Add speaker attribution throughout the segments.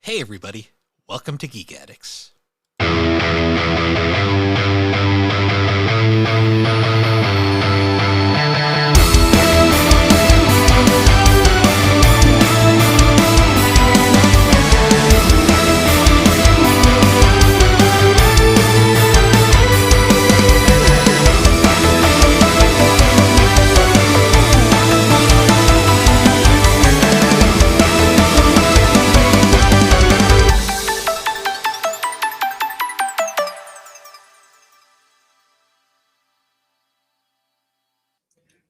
Speaker 1: Hey everybody, welcome to Geek Addicts.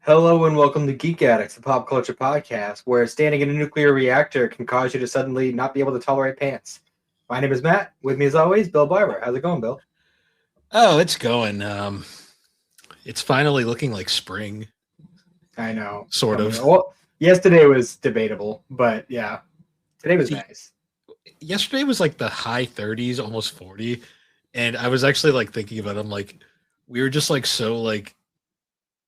Speaker 2: Hello and welcome to Geek Addicts, a pop culture podcast where standing in a nuclear reactor can cause you to suddenly not be able to tolerate pants. My name is Matt. With me as always, Bill Barber. How's it going, Bill?
Speaker 1: Oh, it's going. It's finally looking like spring.
Speaker 2: I know.
Speaker 1: Sort of.
Speaker 2: Well, yesterday was debatable, but yeah, today was nice.
Speaker 1: Yesterday was like the high 30s, almost 40. And I was actually like thinking about it. I'm like, we were just like so like,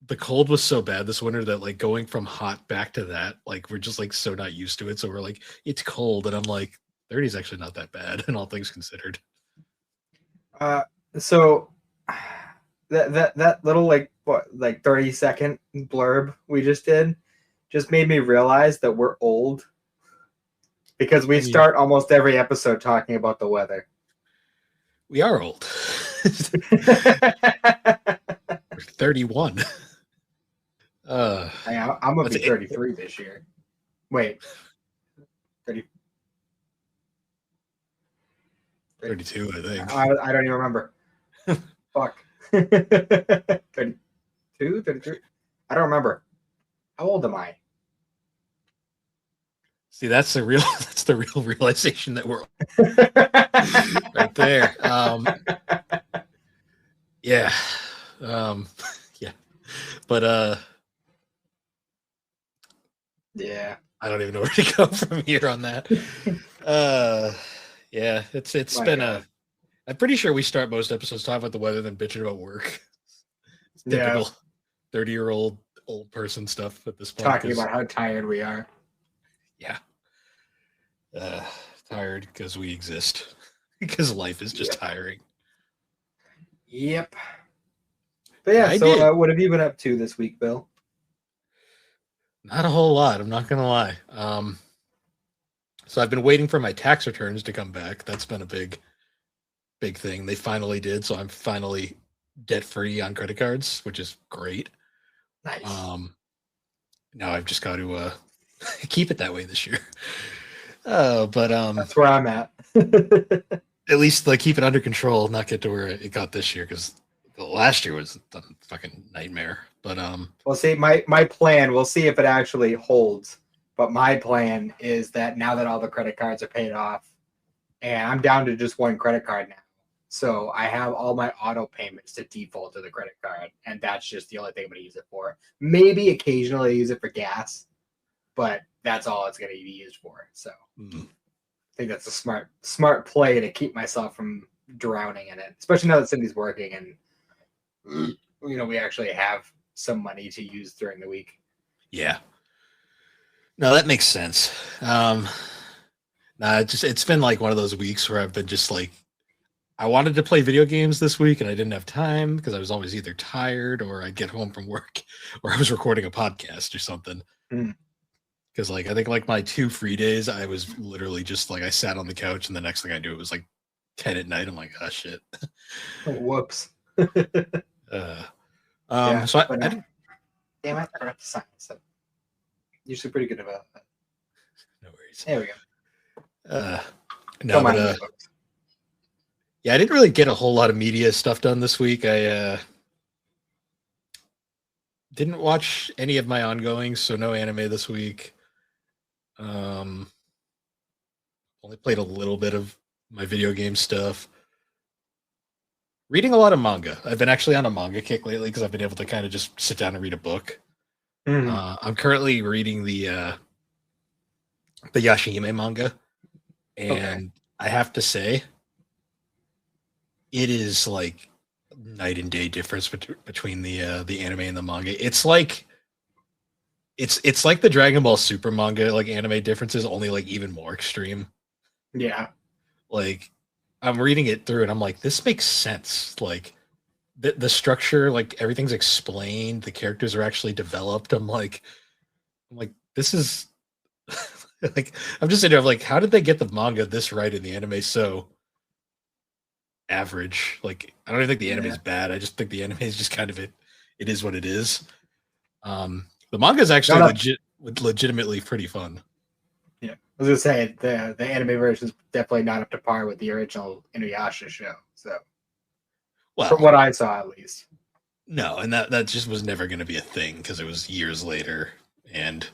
Speaker 1: the cold was so bad this winter that like going from hot back to that, like we're just like so not used to it. So we're like, it's cold. And I'm like, 30 is actually not that bad, and all things considered.
Speaker 2: So that little like 30-second blurb we just did just made me realize that we're old because we start almost every episode talking about the weather.
Speaker 1: We are old. We're 31.
Speaker 2: I'm gonna be 33 this year. Wait, 30.
Speaker 1: 32, I think.
Speaker 2: I don't even remember. Fuck. 32, 33. I don't remember. How old am I?
Speaker 1: See, that's the real realization that we're right there. Yeah. Yeah. But
Speaker 2: yeah.
Speaker 1: I don't even know where to go from here on that. Yeah, it's been I'm pretty sure we start most episodes talking about the weather than bitching about work. It's typical 30-year-old old person stuff at this point.
Speaker 2: Talking about how tired we are.
Speaker 1: Yeah. Tired because we exist. Because life is just tiring.
Speaker 2: Yep. But yeah, so what have you been up to this week, Bill?
Speaker 1: Not a whole lot, I'm not gonna lie. So I've been waiting for my tax returns to come back. That's been a big thing. They finally did, so I'm finally debt-free on credit cards, which is great.
Speaker 2: Nice.
Speaker 1: Now I've just got to keep it that way this year. But
Speaker 2: that's where I'm at.
Speaker 1: At least like keep it under control, not get to where it got this year, because last year was a fucking nightmare. But
Speaker 2: we'll see. My plan, we'll see if it actually holds. But my plan is that now that all the credit cards are paid off, and I'm down to just one credit card now, so I have all my auto payments to default to the credit card, and that's just the only thing I'm going to use it for. Maybe occasionally use it for gas, but that's all it's going to be used for. So I think that's a smart play to keep myself from drowning in it, especially now that Cindy's working and we actually have some money to use during the week.
Speaker 1: Yeah. No, that makes sense. It's been like one of those weeks where I've been just like, I wanted to play video games this week and I didn't have time because I was always either tired or I'd get home from work or I was recording a podcast or something. Because like I think like my 2 free days, I was literally just like I sat on the couch and the next thing I knew it was like 10 at night. I'm like, oh shit.
Speaker 2: Whoops.
Speaker 1: So I didn't.
Speaker 2: Damn it! I forgot to sign this. Usually pretty good about that.
Speaker 1: No worries.
Speaker 2: There we go.
Speaker 1: Yeah, I didn't really get a whole lot of media stuff done this week. I didn't watch any of my ongoings, so no anime this week. Only played a little bit of my video game stuff. Reading a lot of manga. I've been actually on a manga kick lately because I've been able to kind of just sit down and read a book. I'm currently reading the Yashihime manga, and I have to say, it is like night and day difference between the anime and the manga. It's like it's like the Dragon Ball Super manga like anime differences, only like even more extreme.
Speaker 2: Yeah.
Speaker 1: Like, I'm reading it through and I'm like, this makes sense. Like, the structure, like everything's explained, the characters are actually developed. I'm like, this is like, I'm just sitting there, I'm like, how did they get the manga this right and the anime so average? Like, I don't even think the anime
Speaker 2: Yeah.
Speaker 1: is bad. I just think the anime is just kind of it is what it is. The manga is actually
Speaker 2: Not up.
Speaker 1: legitimately pretty fun.
Speaker 2: Yeah. I was gonna say the anime version is definitely not up to par with the original Inuyasha show. So from
Speaker 1: Well,
Speaker 2: what I saw, at least.
Speaker 1: no, and that just was never going to be a thing because it was years later, and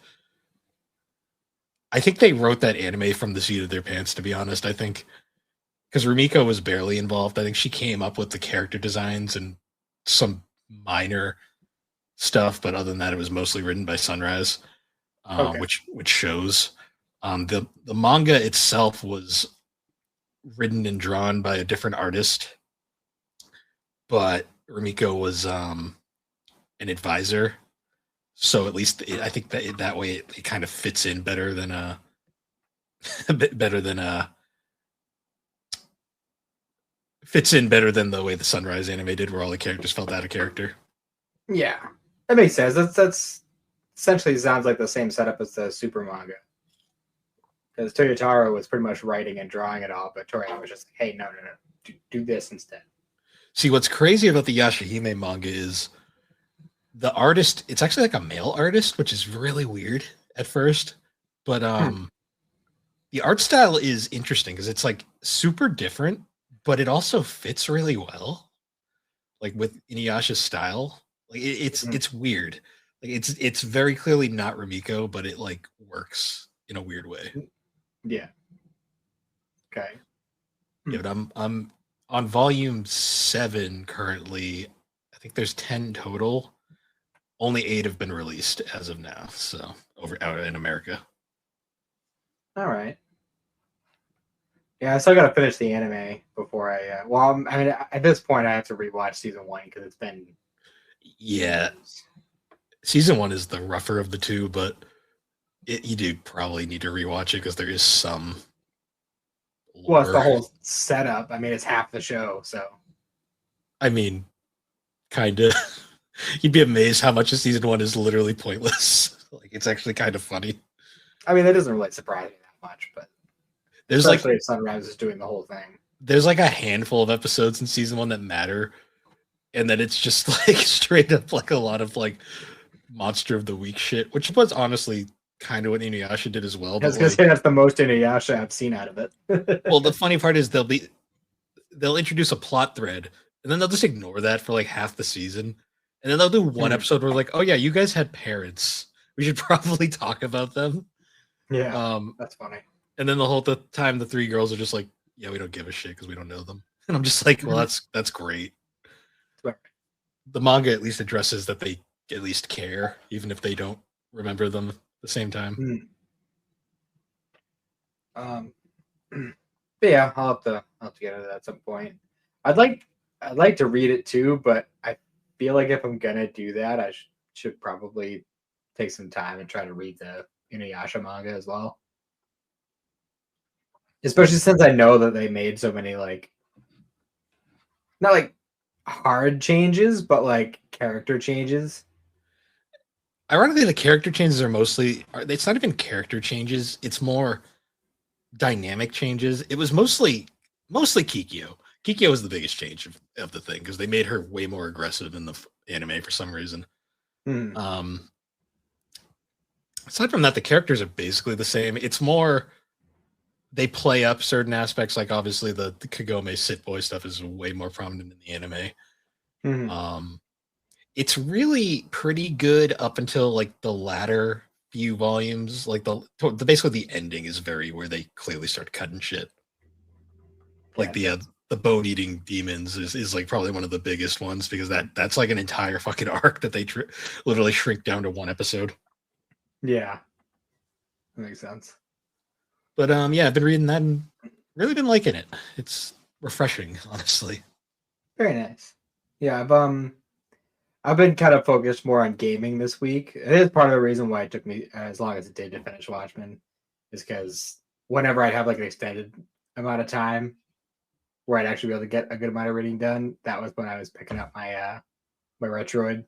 Speaker 1: I think they wrote that anime from the seat of their pants. To be honest, I think because Rumiko was barely involved. I think she came up with the character designs and some minor stuff, but other than that, it was mostly written by Sunrise,
Speaker 2: Okay.
Speaker 1: which shows. The manga itself was written and drawn by a different artist, but Rumiko was an advisor. So at least I think that way it kind of fits in better than a bit better than fits in better than the way the Sunrise anime did, where all the characters felt out of character.
Speaker 2: Yeah, that makes sense. That's essentially sounds like the same setup as the Super manga. Because Toyotaro was pretty much writing and drawing it all, but Toriyama was just like, "Hey, no, do this instead."
Speaker 1: See, what's crazy about the Yashahime manga is the artist. It's actually like a male artist, which is really weird at first, but the art style is interesting because it's like super different, but it also fits really well, like with Inuyasha's style. Like it's weird. Like it's very clearly not Rumiko, but it like works in a weird way.
Speaker 2: Yeah. Okay.
Speaker 1: Yeah, but I'm on volume 7 currently. I think there's 10 total. Only 8 have been released as of now, so over out in America.
Speaker 2: All right. Yeah, I still got to finish the anime before I. Well, I mean, at this point, I have to rewatch season 1 because it's been
Speaker 1: Yeah,
Speaker 2: years.
Speaker 1: season 1 is the rougher of the two, but you do probably need to rewatch it because there is some
Speaker 2: Well, it's the
Speaker 1: lore.
Speaker 2: whole setup. I mean, it's half the show, so
Speaker 1: I mean, kind of. You'd be amazed how much of season 1 is literally pointless. Like it's actually kind of funny.
Speaker 2: I mean, that doesn't really surprise me that much, but
Speaker 1: There's like
Speaker 2: especially if Sunrise is doing the whole thing.
Speaker 1: there's like a handful of episodes in season 1 that matter, and then it's just like straight up like a lot of like monster of the week shit, which was honestly kind of what Inuyasha did as well.
Speaker 2: I
Speaker 1: But
Speaker 2: was gonna
Speaker 1: like,
Speaker 2: say that's the most Inuyasha I've seen out of it.
Speaker 1: well, the funny part is they'll introduce a plot thread, and then they'll just ignore that for like half the season, and then they'll do one episode where like, oh yeah, you guys had parents. We should probably talk about them.
Speaker 2: Yeah, that's funny.
Speaker 1: And then the whole time the 3 girls are just like, yeah, we don't give a shit because we don't know them. And I'm just like, well, that's great. The manga at least addresses that they at least care, even if they don't remember them at the same time.
Speaker 2: But yeah, I'll have to get into that at some point. I'd like to read it too, but I feel like if I'm gonna do that, I should probably take some time and try to read the Inuyasha manga as well. Especially since I know that they made so many like not like hard changes, but like character changes.
Speaker 1: Ironically, the character changes are mostly it's not even character changes, it's more dynamic changes. It was mostly Kikyo. Kikyo was the biggest change of the thing because they made her way more aggressive in the anime for some reason. Aside from that, the characters are basically the same. It's more they play up certain aspects, like obviously the Kagome sit boy stuff is way more prominent in the anime. It's really pretty good up until like the latter few volumes. Like the basically the ending is very where they clearly start cutting shit. Like the bone eating demons is like probably one of the biggest ones because that's like an entire fucking arc that they literally shrink down to one episode.
Speaker 2: Yeah, that makes sense.
Speaker 1: But yeah, I've been reading that and really been liking it. It's refreshing, honestly.
Speaker 2: Very nice. Yeah, I've been kind of focused more on gaming this week. It is part of the reason why it took me as long as it did to finish Watchmen, is because whenever I'd have like an extended amount of time where I'd actually be able to get a good amount of reading done, that was when I was picking up my my Retroid.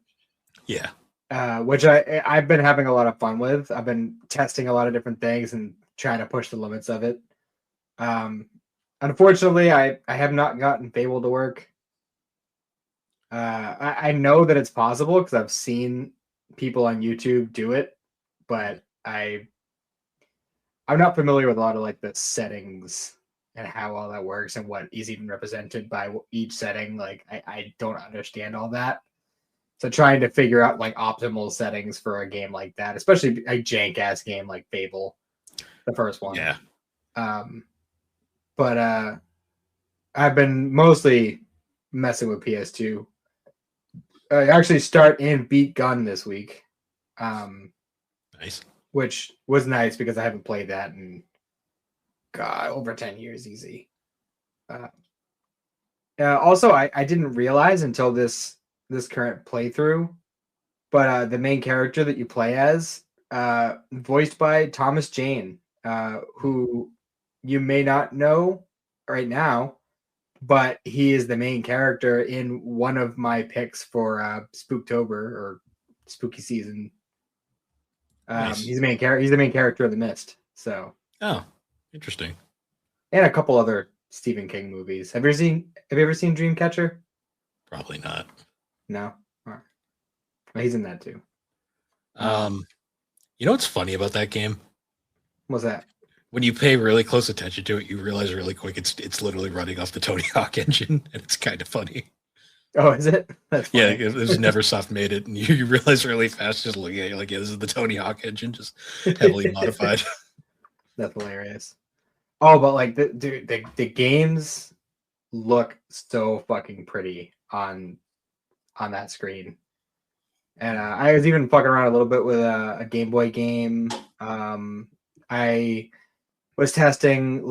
Speaker 1: Yeah.
Speaker 2: Which I've been having a lot of fun with. I've been testing a lot of different things and trying to push the limits of it. Unfortunately, I have not gotten Fable to work. I know that it's possible because I've seen people on YouTube do it, but I'm not familiar with a lot of like the settings and how all that works and what is even represented by each setting. Like I don't understand all that. So trying to figure out like optimal settings for a game like that, especially a jank ass game like Fable, the first one.
Speaker 1: Yeah.
Speaker 2: But I've been mostly messing with PS2. I actually start and beat Gun this week.
Speaker 1: Nice.
Speaker 2: Which was nice because I haven't played that in over 10 years easy. Also, I didn't realize until this current playthrough, but the main character that you play as, voiced by Thomas Jane, who you may not know right now, but he is the main character in one of my picks for Spooktober or Spooky Season.
Speaker 1: Nice.
Speaker 2: He's the main character. He's the main character of The Mist. So.
Speaker 1: Oh, interesting.
Speaker 2: And a couple other Stephen King movies. Have you ever seen Dreamcatcher?
Speaker 1: Probably not.
Speaker 2: No. All right. Well, he's in that too.
Speaker 1: You know what's funny about that game?
Speaker 2: What's that?
Speaker 1: When you pay really close attention to it, you realize really quick it's literally running off the Tony Hawk engine, and it's kind of funny.
Speaker 2: Oh, is it? That's funny.
Speaker 1: Yeah, it was Neversoft made it, and you realize really fast just looking at it, you're like, yeah, this is the Tony Hawk engine, just heavily modified.
Speaker 2: That's hilarious. Oh, but like the games look so fucking pretty on that screen. And I was even fucking around a little bit with a Game Boy game. I was testing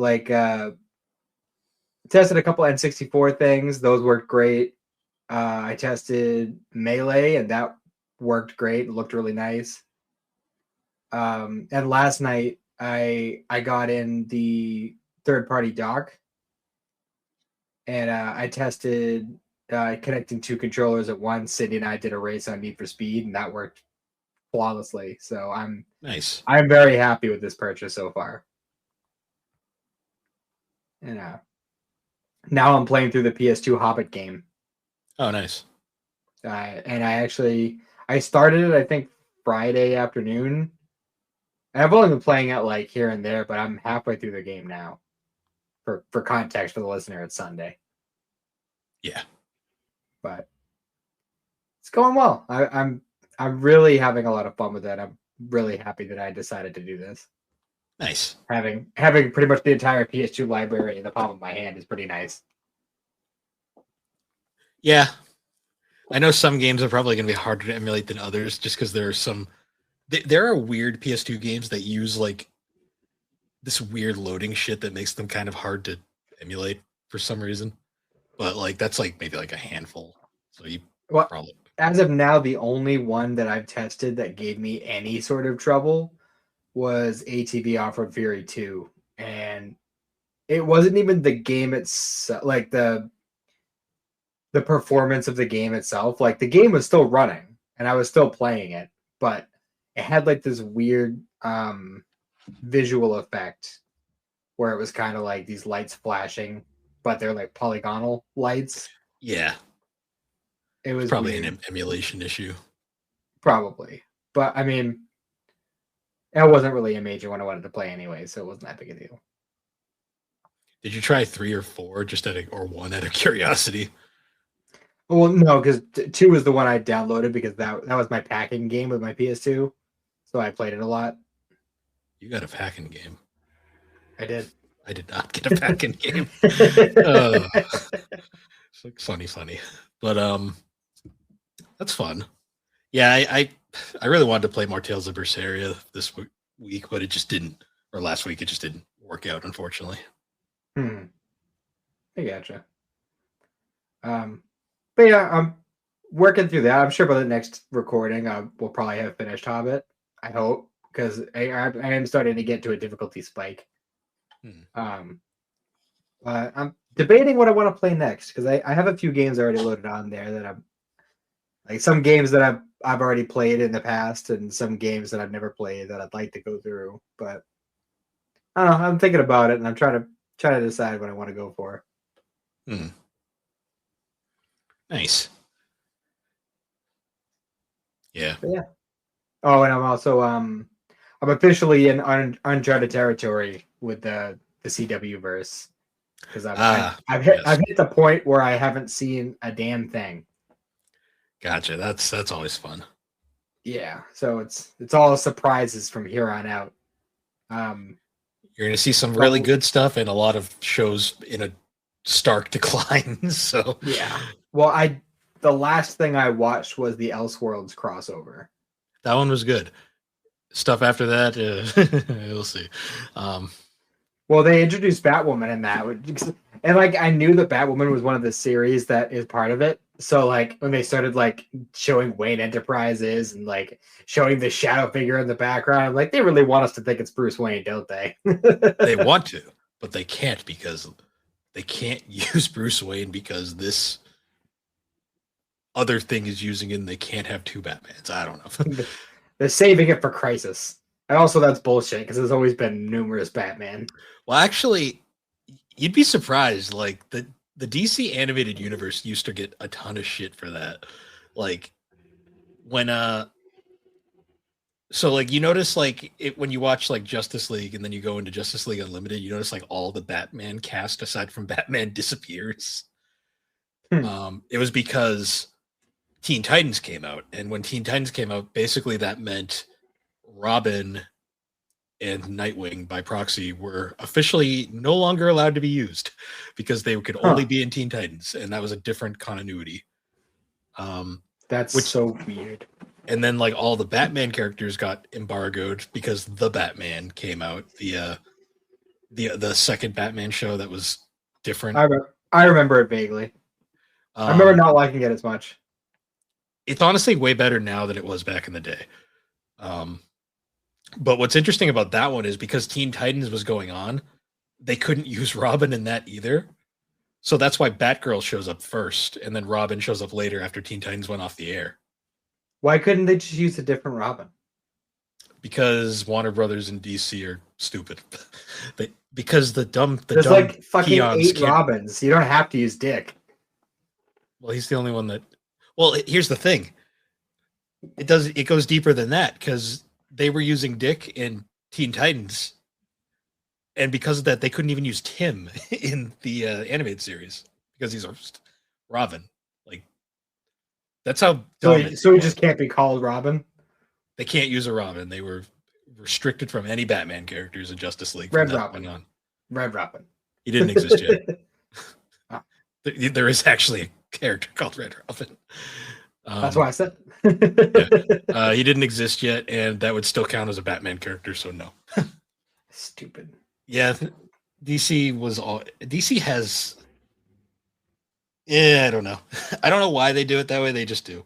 Speaker 2: tested a couple N64 things. Those worked great. I tested Melee, and that worked great. It looked really nice. And last night I got in the third-party dock, and I tested connecting two controllers at once. Cindy and I did a race on Need for Speed, and that worked flawlessly. So I'm very happy with this purchase so far. And now I'm playing through the PS2 Hobbit game.
Speaker 1: Oh, nice.
Speaker 2: And I started it, I think, Friday afternoon. And I've only been playing it like here and there, but I'm halfway through the game now. For context for the listener, it's Sunday.
Speaker 1: Yeah.
Speaker 2: But it's going well. I'm really having a lot of fun with it. I'm really happy that I decided to do this.
Speaker 1: Nice.
Speaker 2: Having pretty much the entire PS2 library in the palm of my hand is pretty nice.
Speaker 1: Yeah. I know some games are probably going to be harder to emulate than others just because there are some... There are weird PS2 games that use like this weird loading shit that makes them kind of hard to emulate for some reason. But like that's like maybe like a handful. So you probably...
Speaker 2: As of now, the only one that I've tested that gave me any sort of trouble was ATV Off-Road Fury 2. And it wasn't even the game itself, like the performance of the game itself. Like the game was still running and I was still playing it, but it had like this weird visual effect where it was kind of like these lights flashing, but they're like polygonal lights.
Speaker 1: Yeah.
Speaker 2: It was
Speaker 1: probably
Speaker 2: weird.
Speaker 1: An emulation issue.
Speaker 2: Probably. But I mean, it wasn't really a major one I wanted to play anyway, so it wasn't that big a deal.
Speaker 1: Did you try 3 or 4 or 1 out of curiosity?
Speaker 2: Well, no, because 2 was the one I downloaded because that was my packing game with my PS2. So I played it a lot.
Speaker 1: You got a packing game.
Speaker 2: I did.
Speaker 1: I did not get a packing game. It's like funny. But that's fun. Yeah, I really wanted to play more Tales of Berseria this week, but it just didn't. Or last week, it just didn't work out, unfortunately.
Speaker 2: I gotcha. But yeah, I'm working through that. I'm sure by the next recording, we'll probably have finished Hobbit. I hope, because I am starting to get to a difficulty spike.
Speaker 1: Hmm.
Speaker 2: I'm debating what I want to play next because I have a few games already loaded on there that I'm like some games that I've already played in the past and some games that I've never played that I'd like to go through. But I don't know. I'm thinking about it and I'm trying to decide what I want to go for.
Speaker 1: Hmm. Nice. Yeah.
Speaker 2: But yeah. Oh, and I'm also I'm officially in uncharted territory with the CW verse because
Speaker 1: Yes.
Speaker 2: I've hit the point where I haven't seen a damn thing.
Speaker 1: Gotcha. That's always fun.
Speaker 2: Yeah, so it's all surprises from here on out.
Speaker 1: You're going to see some really
Speaker 2: So
Speaker 1: good stuff and a lot of shows in a stark decline. So
Speaker 2: yeah, well, the last thing I watched was the Elseworlds crossover.
Speaker 1: that one was good. Stuff after that, we'll see.
Speaker 2: Well, they introduced Batwoman in that, and like I knew that Batwoman was one of the series that is part of it. So like when they started like showing Wayne Enterprises and like showing the shadow figure in the background, I'm like they really want us to think it's Bruce Wayne, don't they?
Speaker 1: They want to, but they can't because they can't use Bruce Wayne because this other thing is using it and they can't have two Batmans. I don't know.
Speaker 2: They're saving it for Crisis. And also that's bullshit because there's always been numerous Batman.
Speaker 1: Well, actually, you'd be surprised. Like the DC animated universe used to get a ton of shit for that. Like when so like you notice like it when you watch like Justice League and then you go into Justice League Unlimited, you notice like all the Batman cast aside from Batman disappears. It was because Teen Titans came out, and when Teen Titans came out, basically that meant Robin and Nightwing by proxy were officially no longer allowed to be used because they could only be in Teen Titans, and that was a different continuity.
Speaker 2: That's so weird.
Speaker 1: And then like all the Batman characters got embargoed because the Batman came out, the second Batman show that was different.
Speaker 2: I remember it vaguely. I remember not liking it as much.
Speaker 1: It's honestly way better now than it was back in the day. But what's interesting about that one is because Teen Titans was going on, they couldn't use Robin in that either. So that's why Batgirl shows up first, and then Robin shows up later after Teen Titans went off the air.
Speaker 2: Why couldn't they just use a different Robin?
Speaker 1: Because Warner Brothers and DC are stupid. Because the dumb
Speaker 2: like fucking
Speaker 1: peons
Speaker 2: 8 Robins. You don't have to use Dick.
Speaker 1: Well, he's the only one that. Well, here's the thing. It goes deeper than that because they were using Dick in Teen Titans, and because of that, they couldn't even use Tim in the animated series because he's a Robin. Like that's how.
Speaker 2: So he just can't be called Robin.
Speaker 1: They can't use a Robin. They were restricted from any Batman characters in Justice League.
Speaker 2: Red Robin.
Speaker 1: He didn't exist yet. There is actually a character called Red Robin.
Speaker 2: That's why I said.
Speaker 1: Yeah. He didn't exist yet, and that would still count as a Batman character. So no.
Speaker 2: Stupid.
Speaker 1: Yeah, DC has. Yeah, I don't know. I don't know why they do it that way. They just do.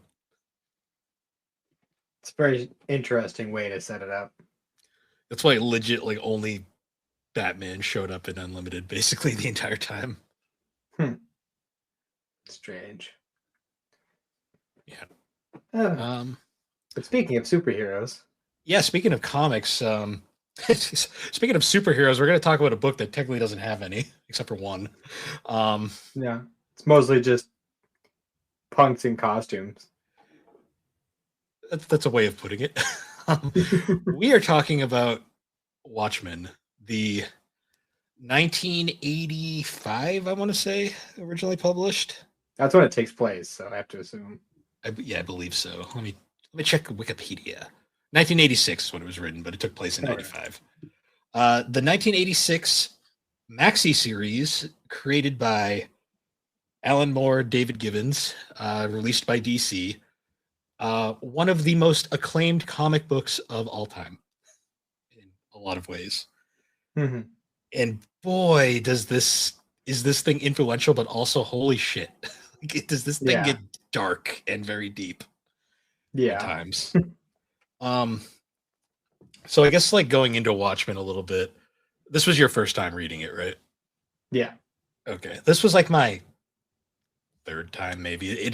Speaker 2: It's a very interesting way to set it up.
Speaker 1: That's why legit like only Batman showed up in Unlimited basically the entire time.
Speaker 2: Strange.
Speaker 1: Yeah.
Speaker 2: But speaking of superheroes.
Speaker 1: Yeah, speaking of comics, speaking of superheroes, we're going to talk about a book that technically doesn't have any, except for one.
Speaker 2: Yeah, it's mostly just punks in costumes.
Speaker 1: That's a way of putting it. We are talking about Watchmen, the 1985, I want to say, originally published.
Speaker 2: That's when it takes place, so I have to assume.
Speaker 1: I believe so. Let me check Wikipedia. 1986 is when it was written, but it took place in 95. The 1986 maxi series created by Alan Moore, David Gibbons, released by DC. One of the most acclaimed comic books of all time in a lot of ways.
Speaker 2: Mm-hmm.
Speaker 1: And boy, is this thing influential, but also holy shit. Does this thing get dark and very deep at times. So I guess like going into Watchmen a little bit, This was your first time reading it, right?
Speaker 2: Yeah.
Speaker 1: Okay. This was like my third time, maybe. It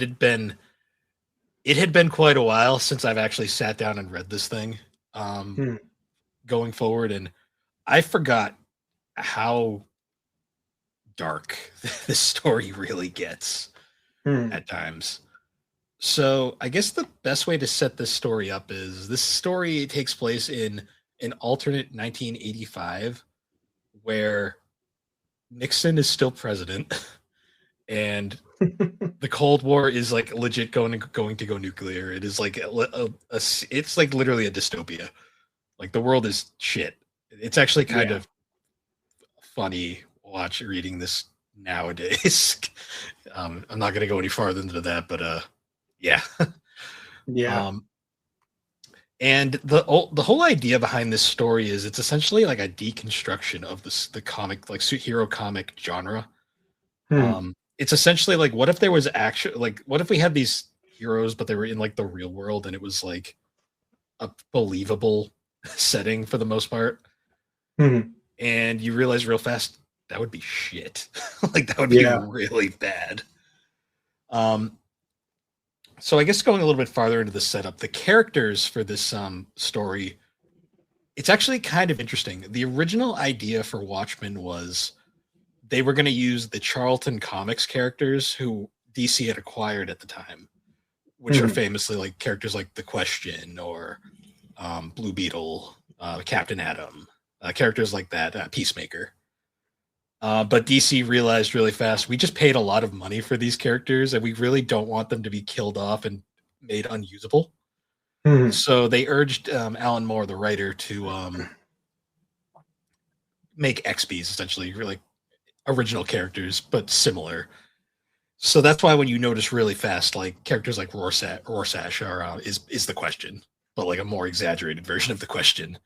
Speaker 1: had been quite a while since I've actually sat down and read this thing. Um,
Speaker 2: Hmm.
Speaker 1: Going forward, and I forgot how dark this story really gets
Speaker 2: Hmm.
Speaker 1: at times. So I guess the best way to set this story up is this story takes place in an alternate 1985 where Nixon is still president and the Cold War is like legit going to go nuclear. It is like it's like literally a dystopia. Like the world is shit. It's actually kind
Speaker 2: Yeah.
Speaker 1: of funny watch reading this nowadays. I'm not going to go any farther into that, but yeah.
Speaker 2: Yeah.
Speaker 1: Um, and the whole idea behind this story is it's essentially like a deconstruction of the comic like superhero comic genre.
Speaker 2: Hmm.
Speaker 1: It's essentially like what if there was actually like what if we had these heroes but they were in like the real world and it was like a believable setting for the most part,
Speaker 2: Hmm.
Speaker 1: and you realize real fast that would be shit. Like that would be
Speaker 2: Yeah.
Speaker 1: really bad. Um, so I guess going a little bit farther into the setup, the characters for this story, it's actually kind of interesting. The original idea for Watchmen was they were going to use the Charlton Comics characters who DC had acquired at the time, which are
Speaker 2: Hmm.
Speaker 1: famously like characters like the Question or Blue Beetle, Captain Atom, characters like that, Peacemaker. But DC realized really fast we just paid a lot of money for these characters, and we really don't want them to be killed off and made unusable.
Speaker 2: Hmm.
Speaker 1: So they urged Alan Moore, the writer, to make XPs essentially, like original characters, but similar. So that's why when you notice really fast, like characters like Rorschach are is the Question, but like a more exaggerated version of the Question.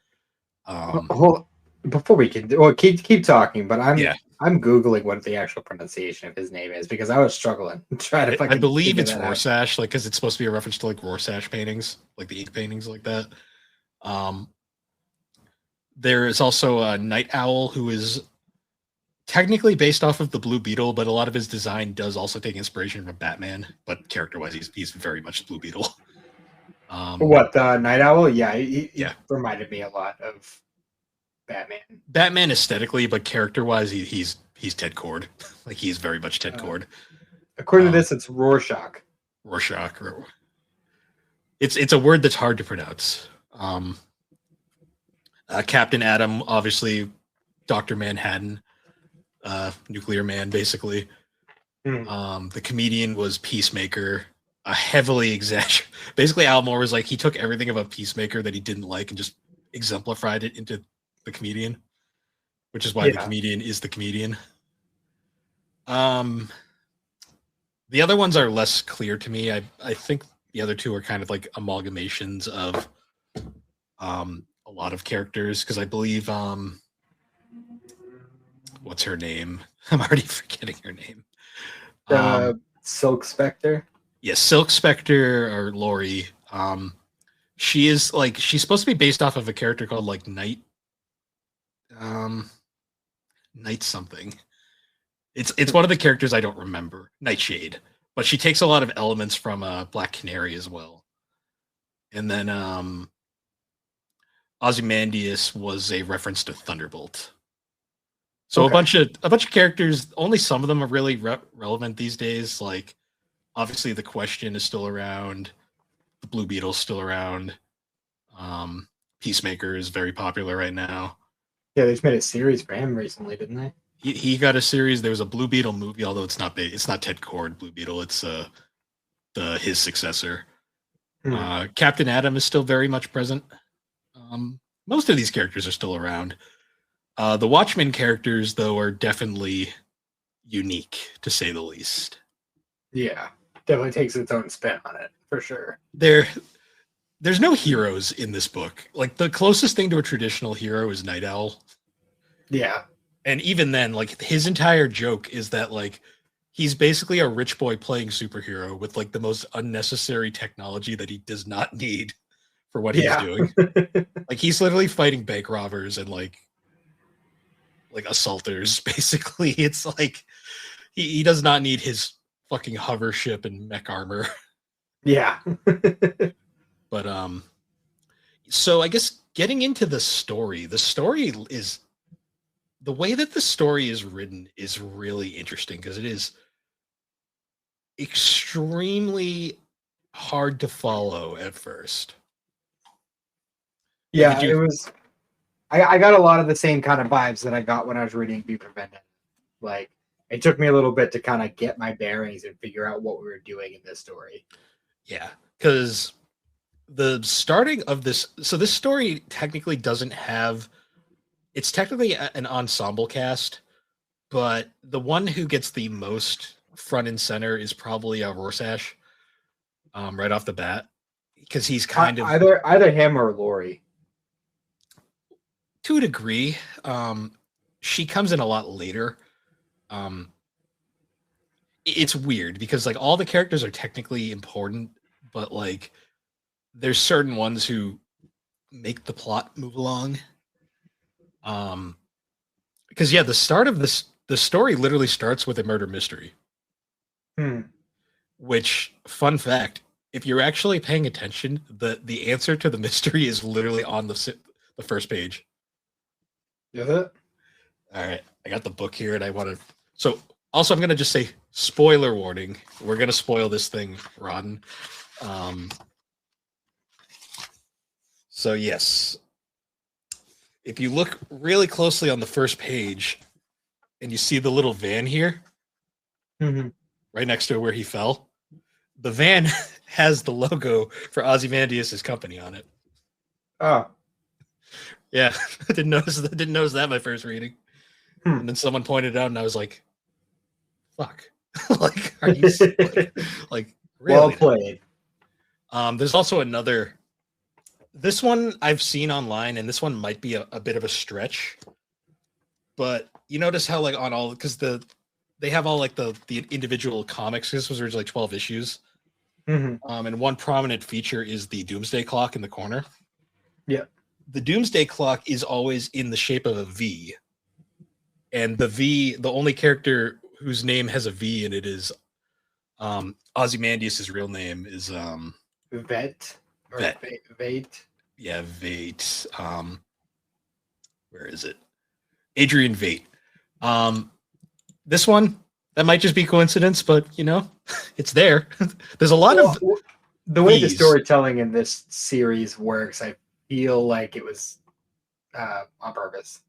Speaker 1: Um,
Speaker 2: Hold, before we can, well, keep talking, but
Speaker 1: yeah,
Speaker 2: I'm googling what the actual pronunciation of his name is because I was struggling to try to
Speaker 1: I
Speaker 2: fucking
Speaker 1: believe
Speaker 2: figure
Speaker 1: it's
Speaker 2: that out.
Speaker 1: Rorschach, like because it's supposed to be a reference to like Rorschach paintings, like the ink paintings like that. Um, there is also a Night Owl who is technically based off of the Blue Beetle, but a lot of his design does also take inspiration from Batman. But character-wise, he's very much Blue Beetle. Um,
Speaker 2: What the Night Owl? Yeah, he
Speaker 1: yeah,
Speaker 2: reminded me a lot of Batman.
Speaker 1: Batman aesthetically, but character-wise, he's Ted Cord. Like he's very much Ted
Speaker 2: Uh,
Speaker 1: Cord.
Speaker 2: According to
Speaker 1: Um,
Speaker 2: this, it's Rorschach.
Speaker 1: Rorschach. It's a word that's hard to pronounce. Captain Atom, obviously, Doctor Manhattan, Nuclear Man, basically.
Speaker 2: Hmm.
Speaker 1: The comedian was Peacemaker, a heavily exaggerated. Basically, Al Moore was like he took everything of a Peacemaker that he didn't like and just exemplified it into the comedian, which is why the
Speaker 2: Yeah.
Speaker 1: comedian is the comedian. Um, the other ones are less clear to me. I think the other two are kind of like amalgamations of a lot of characters because I believe what's her name? I'm already forgetting her name. Um,
Speaker 2: Silk Spectre.
Speaker 1: yeah, Silk Spectre or Lori. She is like she's supposed to be based off of a character called like um, Night something. It's one of the characters I don't remember, Nightshade, but she takes a lot of elements from Black Canary as well. And then Ozymandias was a reference to Thunderbolt. So
Speaker 2: Okay.
Speaker 1: a bunch of characters. Only some of them are really relevant these days. Like obviously, the Question is still around. The Blue Beetle's still around. Um, Peacemaker is very popular right now.
Speaker 2: Yeah, they just made a series for him recently, didn't they?
Speaker 1: He got a series. There was a Blue Beetle movie, although it's not Ted Cord Blue Beetle. It's his successor.
Speaker 2: Hmm.
Speaker 1: Captain Atom is still very much present. Most of these characters are still around. The Watchmen characters, though, are definitely unique to say the least.
Speaker 2: Yeah, definitely takes its own spin on it for sure.
Speaker 1: There's no heroes in this book. Like the closest thing to a traditional hero is Night Owl,
Speaker 2: Yeah.
Speaker 1: and even then, like his entire joke is that like he's basically a rich boy playing superhero with like the most unnecessary technology that he does not need for what he's
Speaker 2: Yeah.
Speaker 1: doing. Like he's literally fighting bank robbers and like like assaulters. Basically, it's like he does not need his fucking hover ship and mech armor.
Speaker 2: Yeah.
Speaker 1: But so I guess getting into the story is the way that the story is written is really interesting because it is extremely hard to follow at first. Like
Speaker 2: Yeah, it was. I got a lot of the same kind of vibes that I got when I was reading V for Vendetta. Like, it took me a little bit to kind of get my bearings and figure out what we were doing in this story.
Speaker 1: Yeah, because the starting of this, so this story technically doesn't have, it's technically an ensemble cast, but the one who gets the most front and center is probably Rorschach, right off the bat, because he's kind of
Speaker 2: either him or Lori.
Speaker 1: To a degree. She comes in a lot later. It's weird because like all the characters are technically important, but like there's certain ones who make the plot move along. Because yeah, the start of the story literally starts with a murder mystery. Which, fun fact, if you're actually paying attention, the answer to the mystery is literally on the first page.
Speaker 2: Is it?
Speaker 1: All right, I got the book here, and I want to. So, also, I'm gonna just say spoiler warning. We're gonna spoil this thing rotten. So yes, if you look really closely on the first page, and you see the little van here, right next to where he fell, the van has the logo for Ozymandias' company on it.
Speaker 2: Oh.
Speaker 1: Yeah, I didn't notice that my first reading. And then someone pointed it out, and I was like, "Fuck!" Like, are you like really?
Speaker 2: Well played.
Speaker 1: There's also another. This one I've seen online, and this one might be a bit of a stretch. But you notice how like on all because they have all like the individual comics. This was originally 12 issues. And one prominent feature is the Doomsday Clock in the corner.
Speaker 2: Yeah.
Speaker 1: The Doomsday Clock is always in the shape of a V. And the only character whose name has a V in it is Ozymandias' real name is
Speaker 2: Vet. Or
Speaker 1: Vet.
Speaker 2: Vate.
Speaker 1: Yeah, Vate. Where is it? Adrian Vate. This one, that might just be coincidence, but you know, it's there. There's a lot of
Speaker 2: the way the storytelling in this series works, I feel like it was on purpose.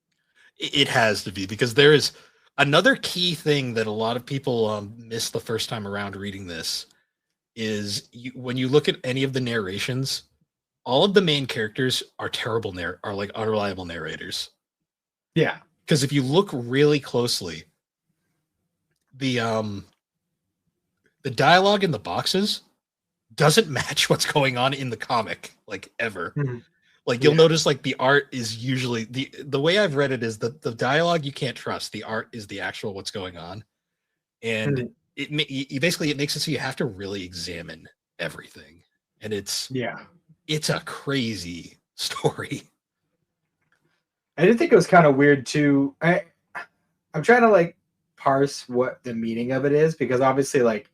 Speaker 1: It has to be, because there is another key thing that a lot of people miss the first time around reading this is when you look at any of the narrations, all of the main characters are are like unreliable narrators.
Speaker 2: Yeah.
Speaker 1: Because if you look really closely, the dialogue in the boxes doesn't match what's going on in the comic, like ever. Like you'll notice like the art is usually the way I've read it is that the dialogue you can't trust. The art is the actual what's going on. And it basically it makes it so you have to really examine everything. And it's a crazy story.
Speaker 2: I did think it was kind of weird too. I'm trying to like parse what the meaning of it is, because obviously like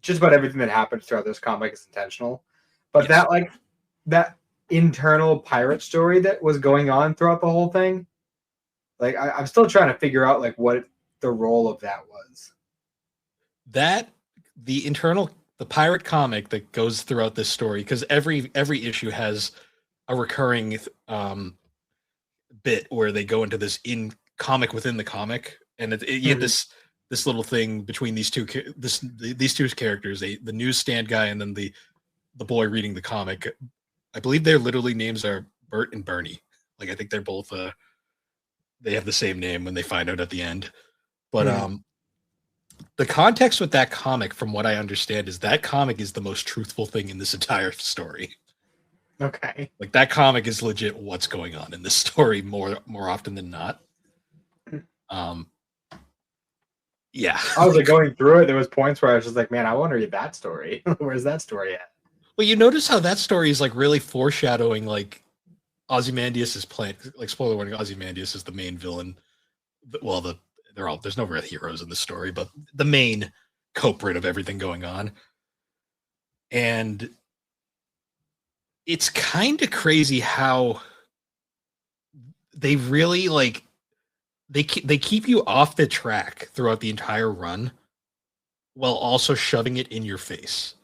Speaker 2: just about everything that happens throughout this comic is intentional. But that internal pirate story that was going on throughout the whole thing, like I'm still trying to figure out like what the role of that was.
Speaker 1: That the pirate comic that goes throughout this story, because every issue has a recurring bit where they go into this in comic within the comic, and you get this little thing between these two characters, the newsstand guy and then the boy reading the comic. I believe their literally names are Bert and Bernie. Like I think they're both they have the same name when they find out at the end. But the context with that comic, from what I understand, is that comic is the most truthful thing in this entire story.
Speaker 2: Okay.
Speaker 1: Like that comic is legit what's going on in this story more often than not. Yeah.
Speaker 2: I was like going through it. There was points where I was just like, man, I want to read that story. Where's that story at?
Speaker 1: Well, you notice how that story is like really foreshadowing like Ozymandias' plan. Like spoiler warning, Ozymandias is the main villain well, there's no real heroes in the story, but the main culprit of everything going on. And it's kind of crazy how they really like they keep you off the track throughout the entire run while also shoving it in your face.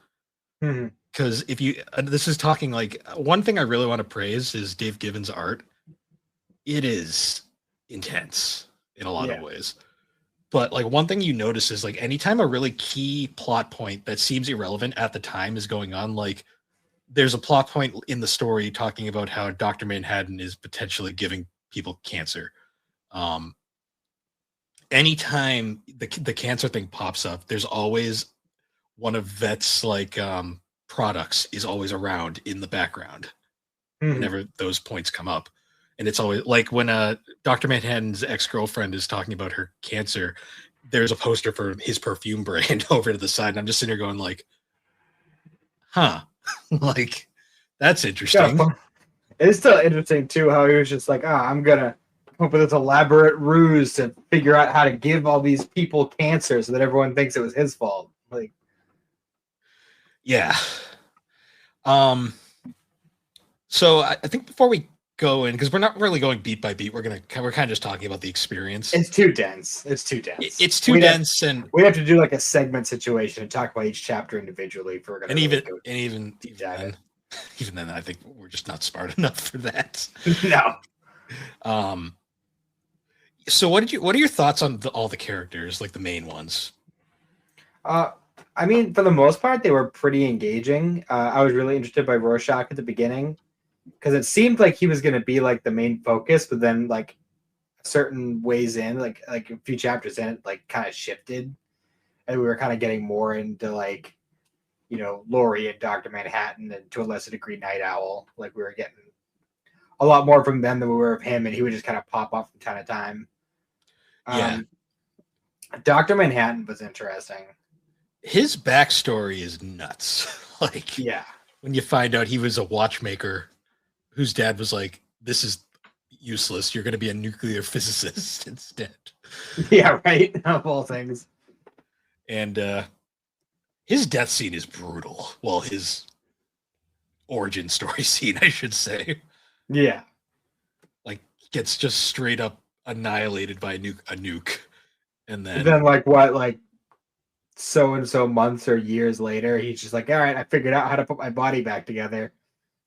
Speaker 1: Because if you this is talking like one thing I really want to praise is Dave Gibbons' art. It is intense in a lot of ways. But like one thing you notice is like anytime a really key plot point that seems irrelevant at the time is going on, like there's a plot point in the story talking about how Dr. Manhattan is potentially giving people cancer. Anytime the cancer thing pops up, there's always one of Vet's like products is always around in the background whenever those points come up. And it's always like when Dr. Manhattan's ex-girlfriend is talking about her cancer, there's a poster for his perfume brand over to the side. And I'm just sitting here going like, huh, like that's interesting.
Speaker 2: Yeah, it's still interesting too, how he was just like, I'm going to come up with this elaborate ruse to figure out how to give all these people cancer so that everyone thinks it was his fault. Like,
Speaker 1: yeah. So I think before we go in, because we're not really going beat by beat, we're kind of just talking about the experience.
Speaker 2: It's too dense. It's too dense.
Speaker 1: And
Speaker 2: we have to do like a segment situation and talk about each chapter individually if we're gonna
Speaker 1: even then I think we're just not smart enough for that.
Speaker 2: No.
Speaker 1: So what are your thoughts on all the characters, like the main ones?
Speaker 2: I mean, for the most part, they were pretty engaging. I was really interested by Rorschach at the beginning because it seemed like he was going to be like the main focus, but then like certain ways in, like a few chapters in, it like kind of shifted, and we were kind of getting more into like, you know, Laurie and Dr. Manhattan, and to a lesser degree Night Owl. Like we were getting a lot more from them than we were of him, and he would just kind of pop up from time to time. Dr. Manhattan was interesting.
Speaker 1: His backstory is nuts. Like, when you find out he was a watchmaker whose dad was like, this is useless, you're going to be a nuclear physicist instead.
Speaker 2: Yeah, right. Of all things.
Speaker 1: And his death scene is brutal. Well, his origin story scene, I should say.
Speaker 2: Yeah.
Speaker 1: Like, gets just straight up annihilated by a nuke. And then
Speaker 2: like what, like so and so months or years later, he's just like, all right, I figured out how to put my body back together.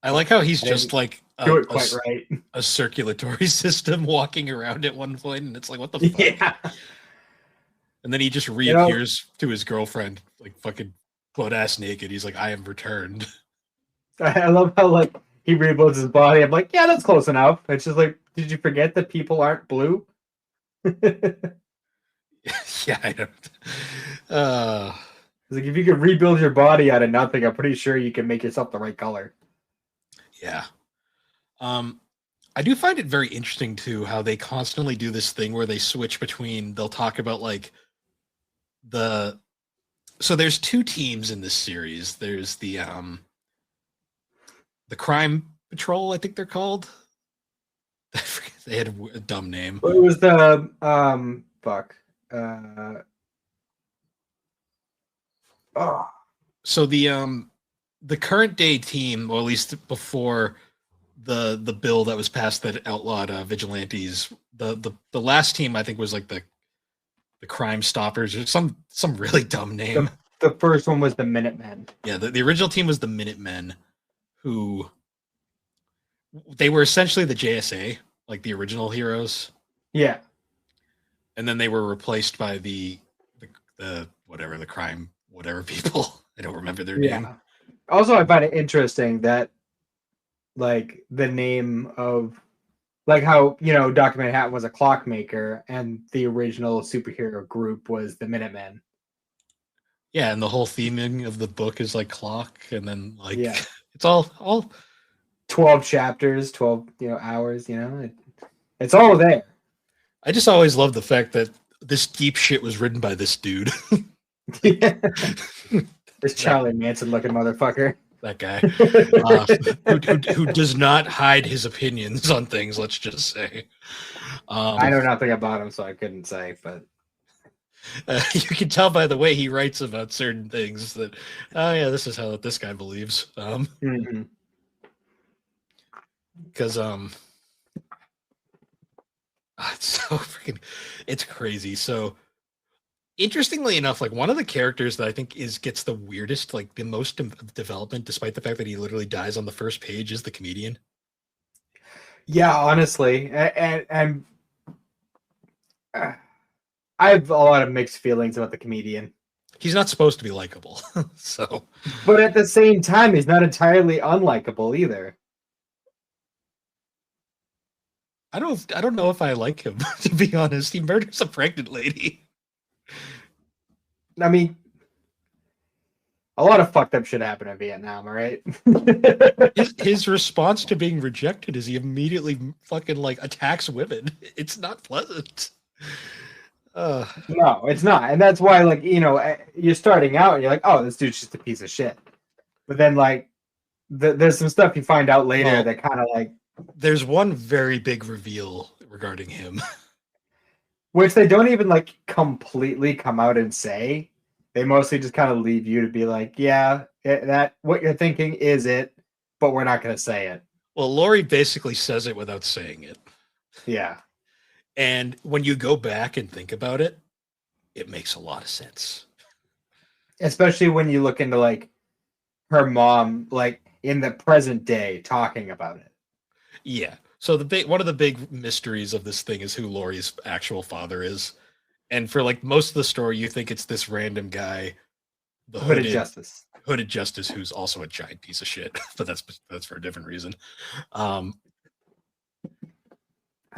Speaker 1: I like how he's just like
Speaker 2: a
Speaker 1: circulatory system walking around at one point, and it's like, what the fuck?
Speaker 2: Yeah.
Speaker 1: And then he just reappears to his girlfriend, like fucking butt ass naked. He's like, I am returned.
Speaker 2: I love how like he rebuilds his body. I'm like, yeah, that's close enough. It's just like, did you forget that people aren't blue?
Speaker 1: Yeah, I don't.
Speaker 2: Like if you can rebuild your body out of nothing, I'm pretty sure you can make yourself the right color.
Speaker 1: Yeah. I do find it very interesting too how they constantly do this thing where they switch between, they'll talk about like so there's two teams in this series. There's the Crime Patrol, I think they're called. They had a dumb name.
Speaker 2: Well, it was the
Speaker 1: So the current day team, or at least before the bill that was passed that outlawed vigilantes, the last team I think was like the Crime Stoppers or some really dumb name.
Speaker 2: The first one was the Minutemen.
Speaker 1: Yeah, the original team was the Minutemen, who they were essentially the JSA, like the original heroes.
Speaker 2: Yeah.
Speaker 1: And then they were replaced by the whatever, the crime whatever people. I don't remember their name.
Speaker 2: Also, I find it interesting that like the name of like how, you know, Dr. Manhattan was a clockmaker and the original superhero group was the Minutemen.
Speaker 1: Yeah, and the whole theming of the book is like clock, and then like it's all
Speaker 2: 12 chapters, 12 hours, it's all there.
Speaker 1: I just always love the fact that this deep shit was written by this dude.
Speaker 2: This Charlie Manson looking motherfucker.
Speaker 1: That guy who does not hide his opinions on things, let's just say.
Speaker 2: I know nothing about him, so I couldn't say. But
Speaker 1: you can tell by the way he writes about certain things that, oh yeah, this is how this guy believes.
Speaker 2: mhm.
Speaker 1: Because it's so freaking, it's crazy. So interestingly enough, like one of the characters that I think gets the weirdest, like the most development, despite the fact that he literally dies on the first page, is the comedian.
Speaker 2: Yeah, honestly, and uh, I have a lot of mixed feelings about the comedian.
Speaker 1: He's not supposed to be likable, so.
Speaker 2: But at the same time, he's not entirely unlikable either.
Speaker 1: I don't know if I like him, to be honest. He murders a pregnant lady.
Speaker 2: I mean, a lot of fucked up shit happened in Vietnam, all right?
Speaker 1: His response to being rejected is he immediately fucking like attacks women. It's not pleasant.
Speaker 2: No, it's not. And that's why, like, you're starting out and you're like, oh, this dude's just a piece of shit. But then, like, there's some stuff you find out later that kind of like.
Speaker 1: There's one very big reveal regarding him.
Speaker 2: Which they don't even, like, completely come out and say. They mostly just kind of leave you to be like, yeah, that what you're thinking is it, but we're not going to say it.
Speaker 1: Well, Laurie basically says it without saying it.
Speaker 2: Yeah.
Speaker 1: And when you go back and think about it, it makes a lot of sense.
Speaker 2: Especially when you look into, like, her mom, like, in the present day talking about it.
Speaker 1: Yeah. So one of the big mysteries of this thing is who Laurie's actual father is. And for like most of the story, you think it's this random guy, the
Speaker 2: Hooded Justice.
Speaker 1: Hooded Justice, who's also a giant piece of shit. But that's for a different reason.
Speaker 2: I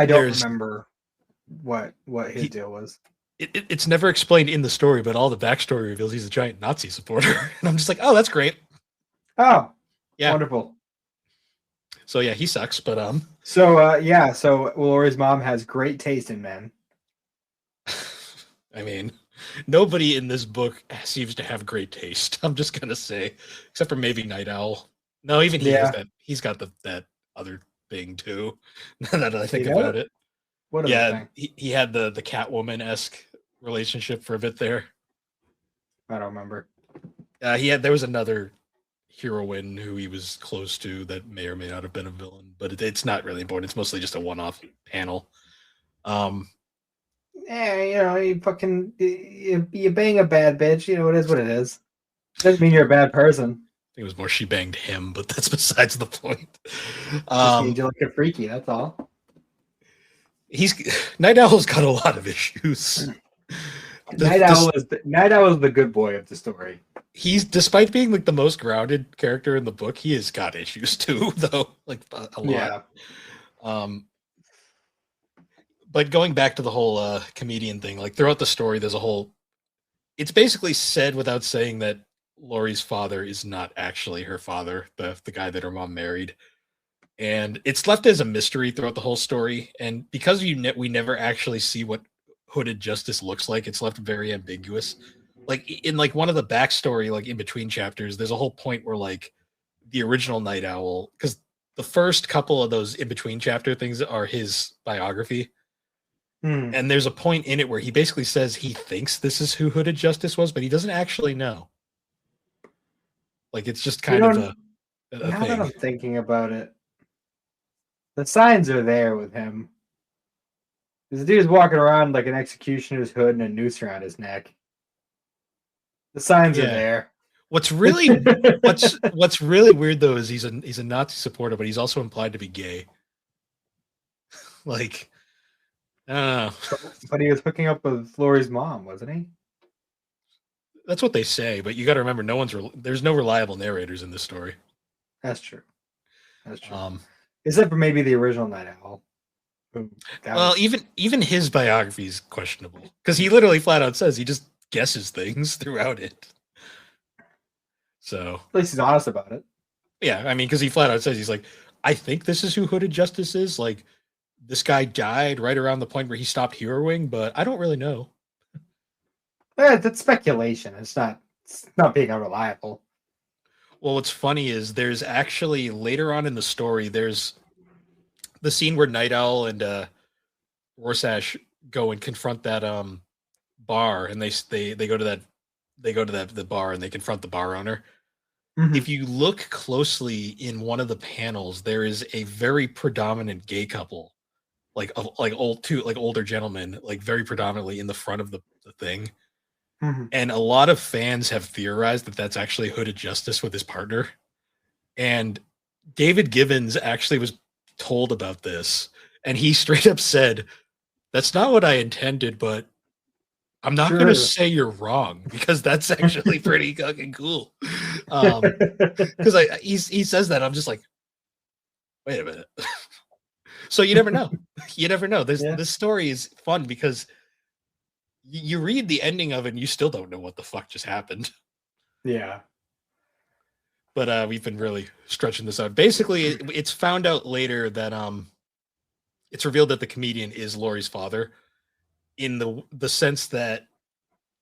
Speaker 2: don't remember what his deal was.
Speaker 1: It's never explained in the story, but all the backstory reveals he's a giant Nazi supporter, and I'm just like, oh, that's great.
Speaker 2: Oh,
Speaker 1: yeah,
Speaker 2: wonderful.
Speaker 1: So yeah, he sucks, but
Speaker 2: So Laurie's mom has great taste in men.
Speaker 1: I mean, nobody in this book seems to have great taste. I'm just gonna say, except for maybe Night Owl. No, even he has that. He's got that other thing too. Now that I think about it.
Speaker 2: What?
Speaker 1: Yeah, he had the Catwoman-esque relationship for a bit there.
Speaker 2: I don't remember.
Speaker 1: There was another heroine who he was close to that may or may not have been a villain, but it's not really important. It's mostly just a one-off panel.
Speaker 2: Yeah, you fucking you bang a bad bitch. You know, it is what it is. Doesn't mean you're a bad person.
Speaker 1: I think it was more she banged him, but that's besides the point.
Speaker 2: Just means you're looking freaky. That's all.
Speaker 1: Night Owl's got a lot of issues.
Speaker 2: Night Owl is the good boy of the story.
Speaker 1: He's, despite being like the most grounded character in the book, he has got issues too, though, like a lot. Yeah. But going back to the whole comedian thing, like throughout the story, there's a whole. It's basically said without saying that Laurie's father is not actually her father, the guy that her mom married. And it's left as a mystery throughout the whole story. And because we never actually see what Hooded Justice looks like, it's left very ambiguous. Like in like one of the backstory, like in between chapters, there's a whole point where like the original Night Owl, because the first couple of those in between chapter things are his biography. And there's a point in it where he basically says he thinks this is who Hooded Justice was, but he doesn't actually know. Like it's just kind of a
Speaker 2: now
Speaker 1: thing.
Speaker 2: that I'm thinking about it, the signs are there with him. This dude's walking around like an executioner's hood and a noose around his neck. The signs are there.
Speaker 1: What's really weird though is he's a Nazi supporter, but he's also implied to be gay. Like, I don't know.
Speaker 2: But he was hooking up with Laurie's mom, wasn't he?
Speaker 1: That's what they say, but you got to remember, there's no reliable narrators in this story.
Speaker 2: That's true. Except for maybe the original Night Owl.
Speaker 1: Even his biography is questionable because he literally flat out says he just guesses things throughout it. So
Speaker 2: at least he's honest about it.
Speaker 1: Yeah, I mean, because he flat out says he's like, I think this is who Hooded Justice is. Like, this guy died right around the point where he stopped heroing, but I don't really know.
Speaker 2: That's speculation. It's not being unreliable.
Speaker 1: Well, what's funny is there's actually later on in the story, there's the scene where Night Owl and Rorschach go and confront that bar, and they go to the bar and they confront the bar owner.
Speaker 2: Mhm.
Speaker 1: If you look closely in one of the panels, there is a very predominant gay couple, older gentlemen, like very predominantly in the front of the thing.
Speaker 2: Mhm.
Speaker 1: And a lot of fans have theorized that that's actually Hooded Justice with his partner. And David Gibbons actually was told about this, and he straight up said, "That's not what I intended, but I'm not going to
Speaker 2: Sure.
Speaker 1: say you're wrong because that's actually pretty fucking cool." Because he says that, I'm just like, wait a minute. So you never know. You never know.
Speaker 2: Yeah.
Speaker 1: This story is fun because you read the ending of it and you still don't know what the fuck just happened.
Speaker 2: Yeah.
Speaker 1: But we've been really stretching this out. Basically, it's found out later that it's revealed that the comedian is Laurie's father, in the sense that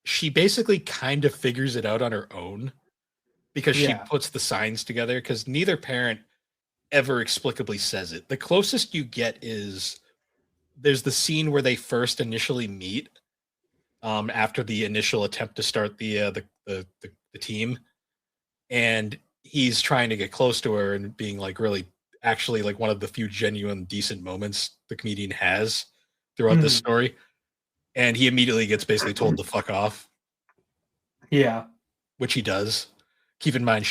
Speaker 1: she basically kind of figures it out on her own because she
Speaker 2: Yeah.
Speaker 1: puts the signs together, because neither parent ever explicably says it. The closest you get is there's the scene where they first initially meet, after the initial attempt to start the team, and he's trying to get close to her and being like really actually like one of the few genuine decent moments the comedian has throughout this
Speaker 2: Mhm.
Speaker 1: story, and he immediately gets basically told to fuck off,
Speaker 2: Yeah.
Speaker 1: which he does. Keep in mind,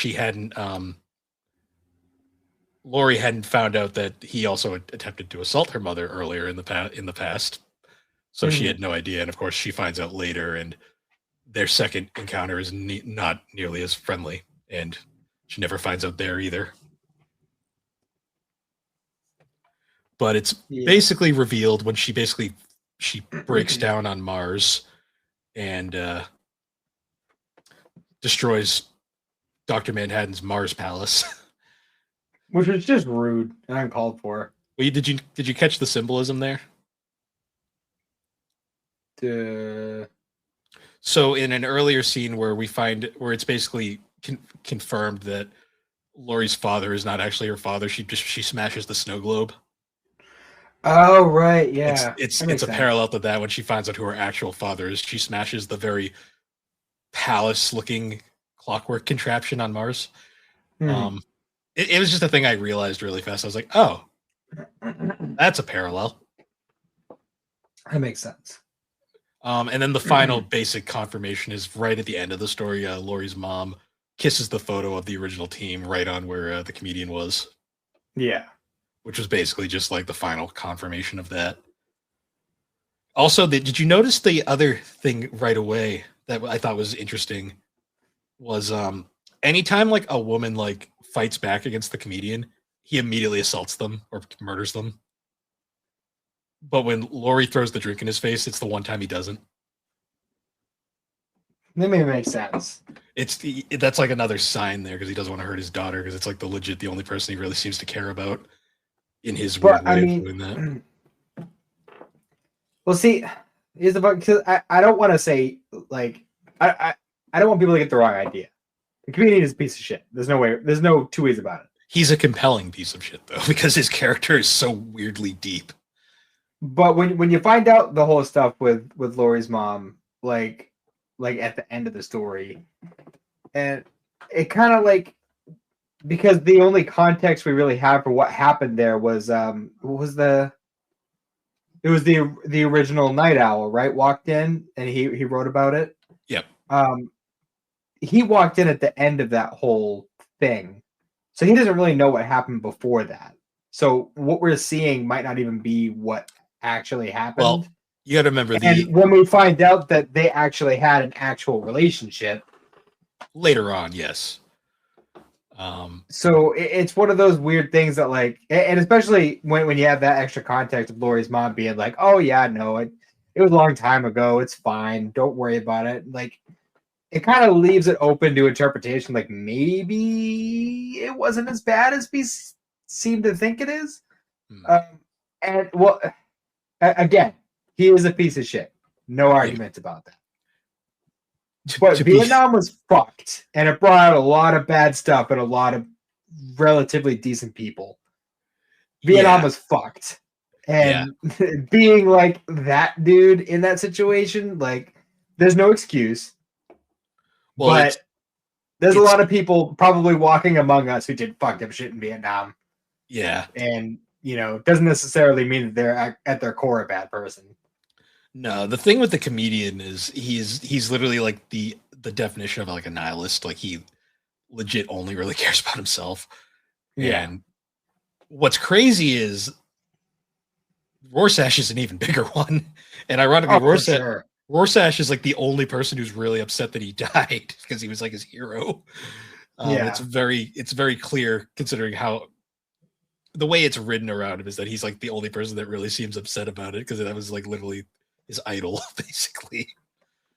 Speaker 1: Laurie hadn't found out that he also attempted to assault her mother earlier in the past, so she
Speaker 2: Mhm.
Speaker 1: had no idea. And of course, she finds out later, and their second encounter is not nearly as friendly, and she never finds out there either. But it's
Speaker 2: Yeah.
Speaker 1: basically revealed when she breaks down on Mars and destroys Dr. Manhattan's Mars palace.
Speaker 2: Which was just rude and uncalled for.
Speaker 1: Well, did you catch the symbolism there?
Speaker 2: To
Speaker 1: So in an earlier scene where it's basically confirmed that Laurie's father is not actually her father, she smashes the snow globe.
Speaker 2: Oh right,
Speaker 1: It's
Speaker 2: yeah.
Speaker 1: it's
Speaker 2: That
Speaker 1: it's
Speaker 2: makes
Speaker 1: a
Speaker 2: sense.
Speaker 1: parallel to that when she finds out who her actual father is. She smashes the very palace-looking clockwork contraption on Mars.
Speaker 2: Mhm.
Speaker 1: Um, it was just a thing I realized really fast. I was like, oh, that's a parallel.
Speaker 2: That makes sense.
Speaker 1: And then the final basic confirmation is right at the end of the story. Laurie's mom kisses the photo of the original team right on where the comedian was,
Speaker 2: Yeah.
Speaker 1: which was basically just like the final confirmation of that. Also, did you notice the other thing right away that I thought was interesting was anytime like a woman like fights back against the comedian, he immediately assaults them or murders them. But when Laurie throws the drink in his face, it's the one time he doesn't.
Speaker 2: That may make sense.
Speaker 1: That's like another sign there because he doesn't want to hurt his daughter, because it's like the only person he really seems to care about in his
Speaker 2: But
Speaker 1: weird
Speaker 2: I
Speaker 1: way of
Speaker 2: mean,
Speaker 1: doing that.
Speaker 2: well, see, here's the part, because I don't want to say like I don't want people to get the wrong idea. The comedian is a piece of shit. There's no way. There's no two ways about it.
Speaker 1: He's a compelling piece of shit though, because his character is so weirdly deep.
Speaker 2: But when you find out the whole stuff with Laurie's mom, like at the end of the story, and it kind of like, because the only context we really have for what happened there was what was it was the original Night Owl, right? Walked in and he wrote about it.
Speaker 1: Yep.
Speaker 2: Um, he walked in at the end of that whole thing, so he doesn't really know what happened before that. So what we're seeing might not even be what actually happened.
Speaker 1: Well, you got to remember
Speaker 2: And when we find out that they actually had an actual relationship,
Speaker 1: later on, yes.
Speaker 2: So it's one of those weird things that, like, and especially when you have that extra context of Laurie's mom being like, "Oh yeah, no, it was a long time ago. It's fine. Don't worry about it." Like, it kind of leaves it open to interpretation. Like, maybe it wasn't as bad as we seem to think it is. Um, and well, again, he is a piece of shit. No arguments about that. But Vietnam was fucked, and it brought out a lot of bad stuff and a lot of relatively decent people. Vietnam was fucked.
Speaker 1: Yeah.
Speaker 2: And being like that dude in that situation, like, there's no excuse.
Speaker 1: Well,
Speaker 2: But there's a
Speaker 1: it's
Speaker 2: lot of people probably walking among us who did fucked up shit in Vietnam,
Speaker 1: yeah.
Speaker 2: and doesn't necessarily mean that they're at their core a bad person.
Speaker 1: No, the thing with the comedian is he's literally like the definition of like a nihilist. Like he legit only really cares about himself.
Speaker 2: Yeah.
Speaker 1: And what's crazy is Rorschach is an even bigger one. And ironically,
Speaker 2: Oh, for sure.
Speaker 1: Rorschach is like the only person who's really upset that he died because he was like his hero.
Speaker 2: Yeah.
Speaker 1: It's very clear considering how the way it's written around him is that he's like the only person that really seems upset about it because that was like literally his idol, basically.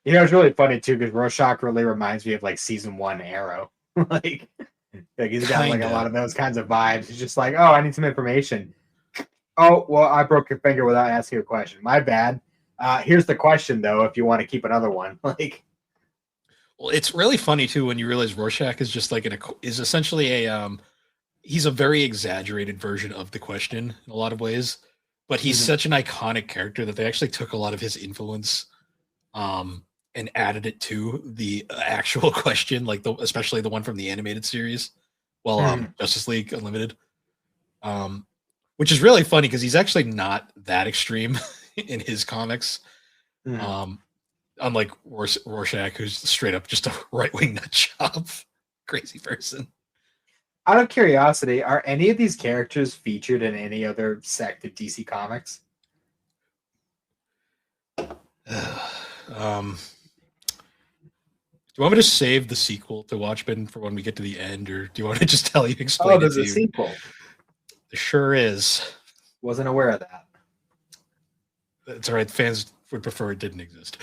Speaker 2: It's really funny too because Rorschach really reminds me of like season 1 Arrow. like, like he's got like a lot
Speaker 1: Kinda.
Speaker 2: of those kinds of vibes. He's just like, oh, I need some information. Oh, well, I broke your finger without asking a question. My bad. Here's the question though, if you want to keep another one. Like,
Speaker 1: Well, it's really funny too when you realize Rorschach is just like is essentially he's a very exaggerated version of the question in a lot of ways, but he's
Speaker 2: Mhm.
Speaker 1: such an iconic character that they actually took a lot of his influence um and added it to the actual question, like especially the one from the animated series, well,
Speaker 2: Mhm.
Speaker 1: Justice League Unlimited, um, which is really funny because he's actually not that extreme in his comics.
Speaker 2: Mhm.
Speaker 1: Um, unlike Rorschach, who's straight up just a right wing nut job, crazy person.
Speaker 2: Out of curiosity, are any of these characters featured in any other sect of DC Comics?
Speaker 1: um, do you want me to save the sequel to Watchmen for when we get to the end, or do you want to just tell you,
Speaker 2: Oh,
Speaker 1: explain it
Speaker 2: there's
Speaker 1: to
Speaker 2: a
Speaker 1: you?
Speaker 2: sequel.
Speaker 1: It sure is.
Speaker 2: Wasn't aware of that.
Speaker 1: It's all right. Fans would prefer it didn't exist.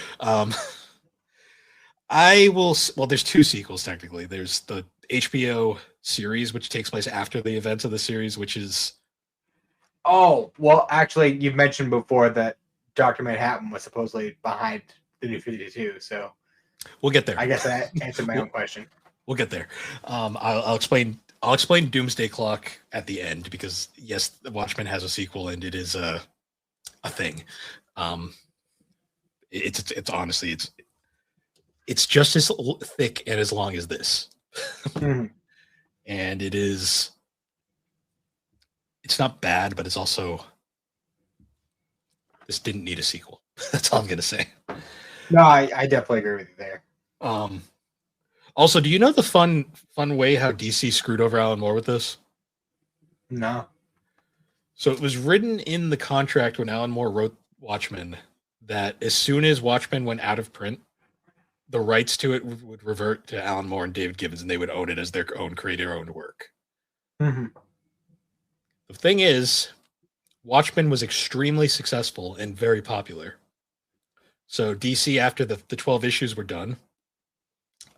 Speaker 1: I will. Well, there's two sequels technically. There's the HBO series, which takes place after the events of the series, which is
Speaker 2: Oh, well, actually, you've mentioned before that Dr. Manhattan was supposedly behind the New 52, so
Speaker 1: we'll get there.
Speaker 2: I guess that answered my own
Speaker 1: we'll,
Speaker 2: question.
Speaker 1: we'll get there. I'll explain. I'll explain Doomsday Clock at the end because yes, the Watchmen has a sequel and it is a thing. Um, it's honestly it's just as thick and as long as this,
Speaker 2: Mhm.
Speaker 1: and it's not bad, but it's also this didn't need a sequel. That's all I'm gonna say.
Speaker 2: No, I definitely agree with you there.
Speaker 1: Um, Also, do you know the fun way how DC screwed over Alan Moore with this?
Speaker 2: No.
Speaker 1: So it was written in the contract when Alan Moore wrote Watchmen that as soon as Watchmen went out of print, the rights to it would revert to Alan Moore and David Gibbons, and they would own it as their own creator-owned work.
Speaker 2: Mhm.
Speaker 1: The thing is, Watchmen was extremely successful and very popular. So DC, after the 12 issues were done,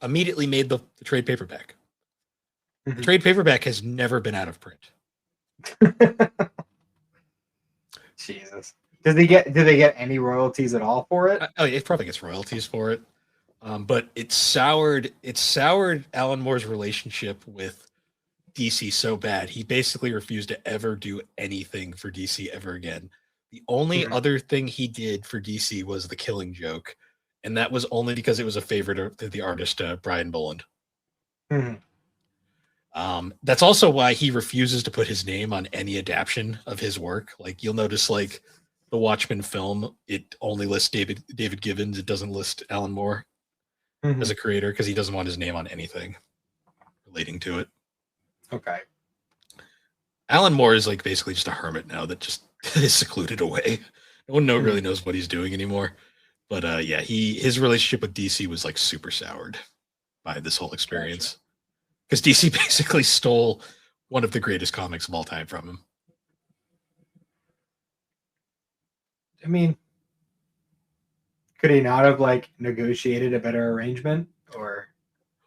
Speaker 1: immediately made the trade paperback. The
Speaker 2: Mhm.
Speaker 1: trade paperback has never been out of print.
Speaker 2: Jesus. Do they get any royalties at all for it?
Speaker 1: Oh, it probably gets royalties for it. But it soured Alan Moore's relationship with DC so bad he basically refused to ever do anything for DC ever again. The only
Speaker 2: Mhm.
Speaker 1: other thing he did for DC was the Killing Joke, and that was only because it was a favorite of the artist Brian Boland.
Speaker 2: Mhm.
Speaker 1: That's also why he refuses to put his name on any adaptation of his work. Like you'll notice, like the Watchmen film, it only lists David Gibbons. It doesn't list Alan Moore as
Speaker 2: Mhm.
Speaker 1: a creator because he doesn't want his name on anything relating to it.
Speaker 2: Okay.
Speaker 1: Alan Moore is like basically just a hermit now that just is secluded away. No one really
Speaker 2: Mhm.
Speaker 1: knows what he's doing anymore. But yeah, his relationship with DC was like super soured by this whole
Speaker 2: Gotcha.
Speaker 1: experience because DC basically stole one of the greatest comics of all time from him.
Speaker 2: I mean, could he not have like negotiated a better arrangement, or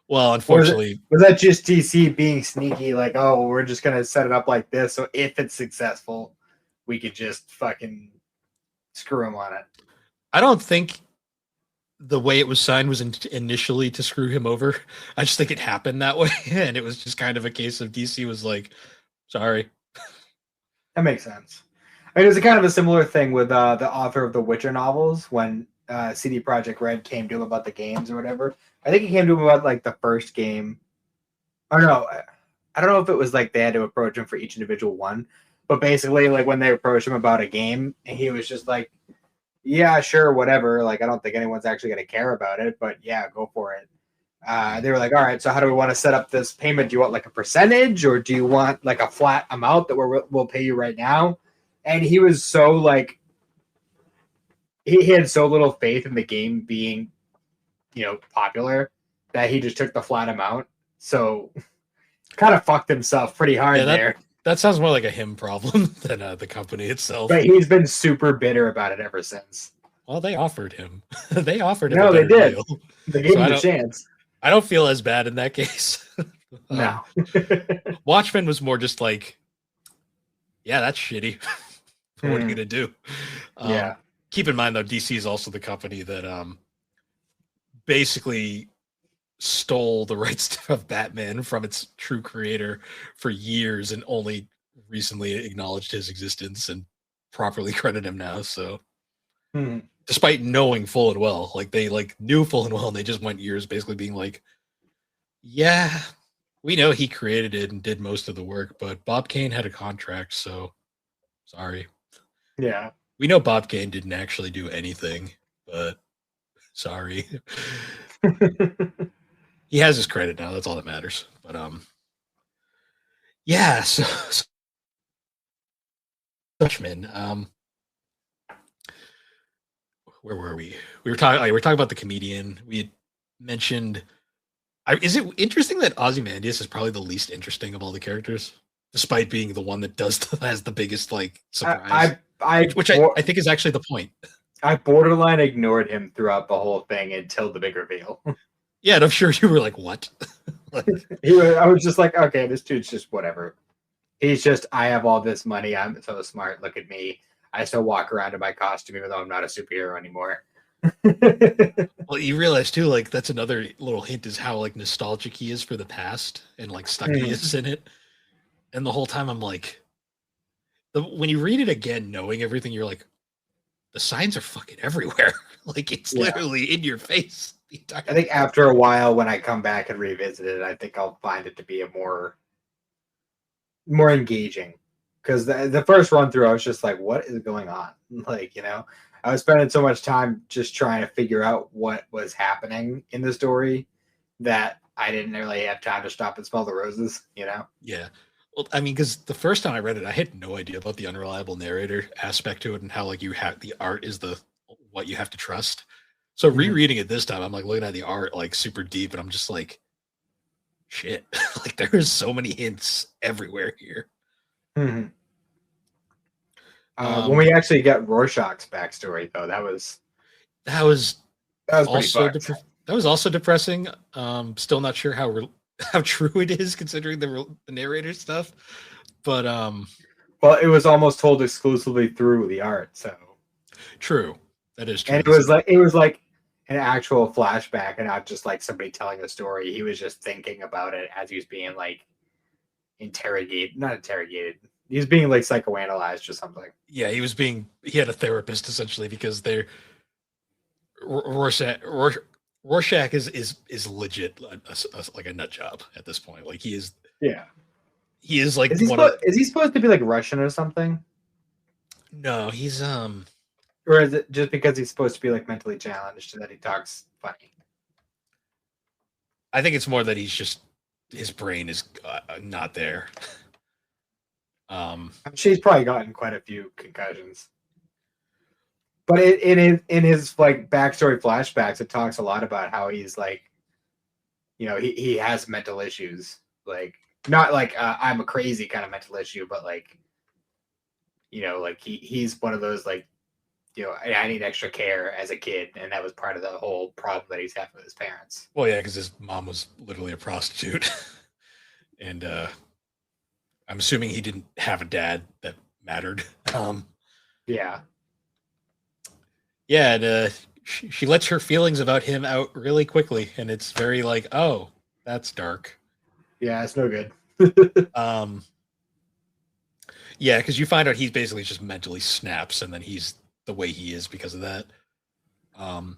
Speaker 1: Well,
Speaker 2: was it
Speaker 1: unfortunately,
Speaker 2: was that just DC being sneaky? Like, oh, we're just gonna set it up like this, so if it's successful, we could just fucking screw him on it.
Speaker 1: I don't think the way it was signed was initially to screw him over. I just think it happened that way, and it was just kind of a case of DC was like, "Sorry."
Speaker 2: That makes sense. I mean, it was a kind of a similar thing with the author of the Witcher novels when CD Projekt Red came to him about the games or whatever. I think he came to him about like the first game. Or no, I don't know if it was like they had to approach him for each individual one, but basically, like when they approached him about a game, he was just like, "Yeah, sure, whatever. Like, I don't think anyone's actually going to care about it, but yeah, go for it." They were like, "All right, so how do we want to set up this payment? Do you want like a percentage, or do you want like a flat amount that we'll pay you right now?" And he was so like, he had so little faith in the game being, popular that he just took the flat amount. So kind of fucked himself pretty hard
Speaker 1: Yeah,
Speaker 2: there.
Speaker 1: that sounds more like a him problem than the company itself.
Speaker 2: But he's been super bitter about it ever since.
Speaker 1: Well, they offered him. They offered him
Speaker 2: No,
Speaker 1: a
Speaker 2: they
Speaker 1: better
Speaker 2: did.
Speaker 1: deal.
Speaker 2: They gave
Speaker 1: So
Speaker 2: him a chance.
Speaker 1: I don't feel as bad in that case.
Speaker 2: No.
Speaker 1: Watchmen was more just like, yeah, that's shitty. What are you gonna do?
Speaker 2: Yeah.
Speaker 1: Keep in mind though, DC is also the company that basically stole the rights of Batman from its true creator for years and only recently acknowledged his existence and properly credit him now. So despite knowing full and well, like they like knew full and well, and they just went years basically being like, yeah, we know he created it and did most of the work, but Bob Kane had a contract, so sorry.
Speaker 2: Yeah.
Speaker 1: We know Bob Kane didn't actually do anything, but sorry. He has his credit now. That's all that matters. But yeah. So Watchmen. Where were we? We were talking about the comedian. We had mentioned. Is it interesting that Ozymandias is probably the least interesting of all the characters, despite being the one that has the biggest like surprise? Which I think is actually the point.
Speaker 2: I borderline ignored him throughout the whole thing until the big reveal.
Speaker 1: Yeah, and I'm sure you were like, "What?"
Speaker 2: I was just like, "Okay, this dude's just whatever." He's just, I have all this money. I'm so smart. Look at me. I still walk around in my costume, even though I'm not a superhero anymore.
Speaker 1: Well, you realize too, like that's another little hint is how like nostalgic he is for the past and like stuck he is in it. And the whole time I'm like, when you read it again, knowing everything, you're like, the signs are fucking everywhere. Like it's literally in your face.
Speaker 2: I think after a while, when I come back and revisit it, I think I'll find it to be a more engaging. Because the first run through, I was just like, what is going on? Like, I was spending so much time just trying to figure out what was happening in the story that I didn't really have time to stop and smell the roses,
Speaker 1: Yeah. Well, I mean, because the first time I read it, I had no idea about the unreliable narrator aspect to it and how like you have the art is what you have to trust. So rereading it this time, I'm like looking at the art like super deep, and I'm just like, shit, like there is so many hints everywhere here.
Speaker 2: When we actually get Rorschach's backstory, though, that was
Speaker 1: also that was also depressing. Still not sure how true it is considering the narrator stuff, but
Speaker 2: well, it was almost told exclusively through the art, so
Speaker 1: true. That is true.
Speaker 2: And it was like an actual flashback and not just like somebody telling a story. He was just thinking about it as he was being like not interrogated. He was being like psychoanalyzed or something.
Speaker 1: Yeah, he had a therapist essentially because Rorschach is legit like a nut job at this point. Like he is.
Speaker 2: Yeah.
Speaker 1: He is like
Speaker 2: is he supposed to be like Russian or something?
Speaker 1: No, he's
Speaker 2: Or is it just because he's supposed to be like mentally challenged that he talks funny?
Speaker 1: I think it's more that his brain is not there.
Speaker 2: She's probably gotten quite a few concussions. But in his like backstory flashbacks, it talks a lot about how he's like, he has mental issues, like not like I'm a crazy kind of mental issue, but like, like he's one of those like, I need extra care as a kid, and that was part of the whole problem that he's having with his parents.
Speaker 1: Well, yeah, because his mom was literally a prostitute, and I'm assuming he didn't have a dad that mattered.
Speaker 2: Yeah.
Speaker 1: Yeah, and she lets her feelings about him out really quickly, and it's very like, oh, that's dark.
Speaker 2: Yeah, it's no good.
Speaker 1: Yeah, because you find out he's basically just mentally snaps, and then he's the way he is because of that.
Speaker 2: And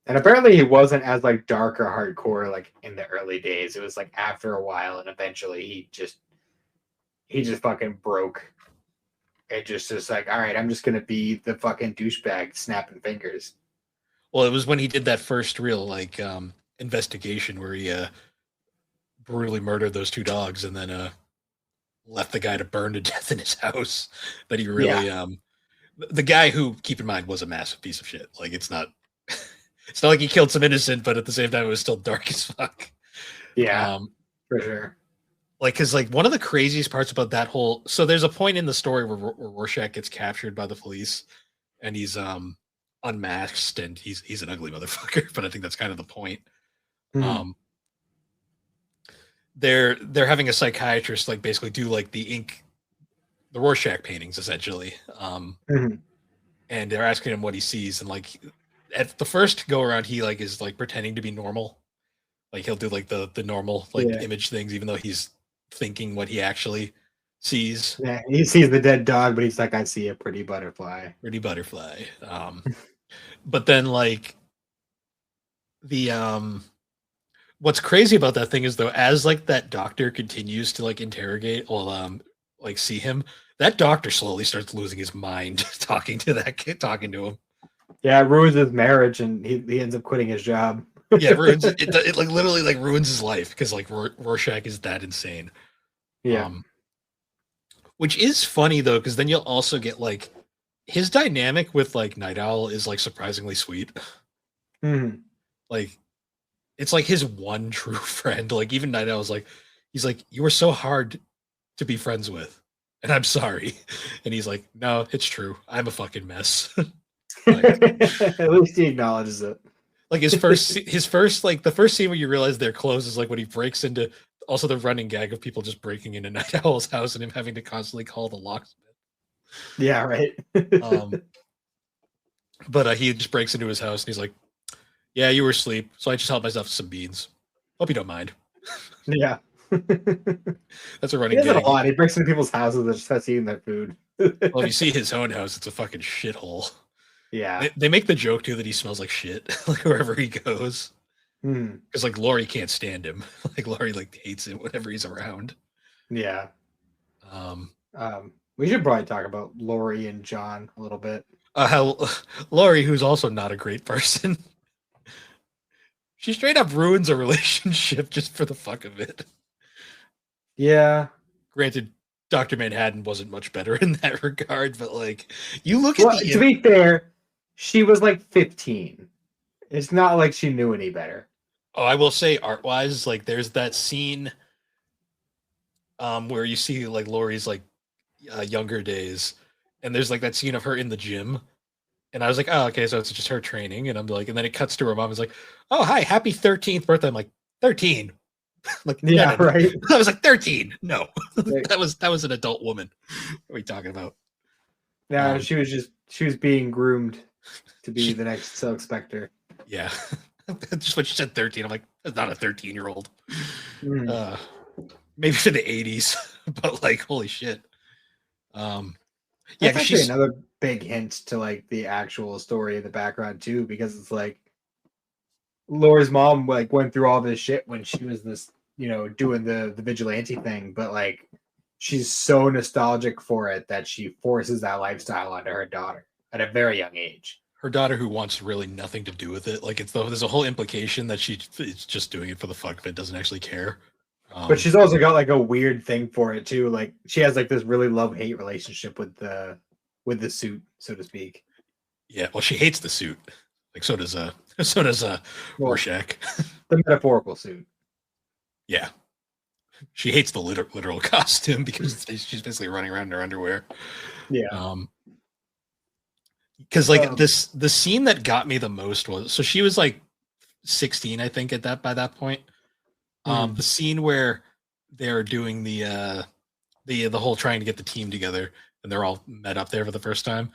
Speaker 2: apparently he wasn't as like dark or hardcore like in the early days. It was like after a while, and eventually he just fucking broke. It just like, all right, I'm just gonna be the fucking douchebag snapping fingers.
Speaker 1: Well, it was when he did that first real like investigation where he brutally murdered those two dogs, and then left the guy to burn to death in his house. That he really the guy who, keep in mind, was a massive piece of shit. Like it's not it's not like he killed some innocent, but at the same time it was still dark as fuck.
Speaker 2: Yeah, for sure.
Speaker 1: Like, because like one of the craziest parts about that whole, so there's a point in the story where Rorschach gets captured by the police, and he's unmasked, and he's an ugly motherfucker. But I think that's kind of the point.
Speaker 2: Mm-hmm.
Speaker 1: They're having a psychiatrist like basically do like the Rorschach paintings essentially,
Speaker 2: Mm-hmm.
Speaker 1: and they're asking him what he sees, and like at the first go around he like is like pretending to be normal, like he'll do like the normal like image things even though he's thinking what he actually sees.
Speaker 2: Yeah, he sees the dead dog, but he's like, I see a pretty butterfly.
Speaker 1: Pretty butterfly. But then like the what's crazy about that thing is though, as like that doctor continues to like interrogate or like see him, that doctor slowly starts losing his mind talking to that kid, talking to him.
Speaker 2: Yeah, it ruins his marriage, and he ends up quitting his job.
Speaker 1: Yeah, it ruins it like literally like ruins his life because like Rorschach is that insane.
Speaker 2: Yeah.
Speaker 1: Which is funny though, because then you'll also get like his dynamic with like Night Owl is like surprisingly sweet.
Speaker 2: Mm-hmm.
Speaker 1: Like it's like his one true friend. Like even Night Owl's like, he's like, you were so hard to be friends with, and I'm sorry. And he's like, no, it's true. I'm a fucking mess. Like,
Speaker 2: at least he acknowledges it.
Speaker 1: Like his first like the first scene where you realize they're close is like when he breaks into, also the running gag of people just breaking into Night Owl's house and him having to constantly call the locksmith.
Speaker 2: Yeah, right.
Speaker 1: But he just breaks into his house and he's like, yeah, you were asleep, so I just helped myself to some beans. Hope you don't mind.
Speaker 2: Yeah.
Speaker 1: That's a running
Speaker 2: gag.
Speaker 1: gag.
Speaker 2: A lot. He breaks into people's houses and just starts eating their food.
Speaker 1: Well, if you see his own house, it's a fucking shithole.
Speaker 2: Yeah.
Speaker 1: They make the joke too that he smells like shit, like wherever he goes. Because like Laurie can't stand him. Like Laurie like hates him whenever he's around.
Speaker 2: Yeah. We should probably talk about Laurie and John a little bit.
Speaker 1: How Laurie, who's also not a great person, she straight up ruins a relationship just for the fuck of it.
Speaker 2: Yeah.
Speaker 1: Granted, Dr. Manhattan wasn't much better in that regard, but like you look
Speaker 2: at
Speaker 1: the
Speaker 2: to be fair, she was like 15. It's not like she knew any better.
Speaker 1: Oh, I will say art-wise, like there's that scene where you see like Laurie's like younger days, and there's like that scene of her in the gym, and I was like, oh, okay, so it's just her training, and I'm like, and then it cuts to her mom is like, oh, hi, happy 13th birthday. I'm like, 13. Like,
Speaker 2: yeah, no. Right.
Speaker 1: I was like 13. No, that was an adult woman. What are we talking about?
Speaker 2: No, she was being groomed to be the next Silk Spectre.
Speaker 1: Yeah. Just when she said 13, I'm like, that's not a 13-year-old. Maybe for the 80s, but like, holy shit.
Speaker 2: That's actually another big hint to like the actual story in the background too, because it's like Laura's mom like went through all this shit when she was this, doing the vigilante thing, but like she's so nostalgic for it that she forces that lifestyle onto her daughter at a very young age.
Speaker 1: Her daughter, who wants really nothing to do with it, like there's a whole implication that she's just doing it for the fuck of it, doesn't actually care.
Speaker 2: But she's also got like a weird thing for it too. Like she has like this really love-hate relationship with the suit, so to speak.
Speaker 1: Yeah, well, she hates the suit. Like so does Rorschach.
Speaker 2: The metaphorical suit.
Speaker 1: Yeah, she hates the literal costume because she's basically running around in her underwear.
Speaker 2: Yeah.
Speaker 1: Because like the scene that got me the most was, so she was like 16, I think, by that point. The scene where they're doing the whole trying to get the team together and they're all met up there for the first time.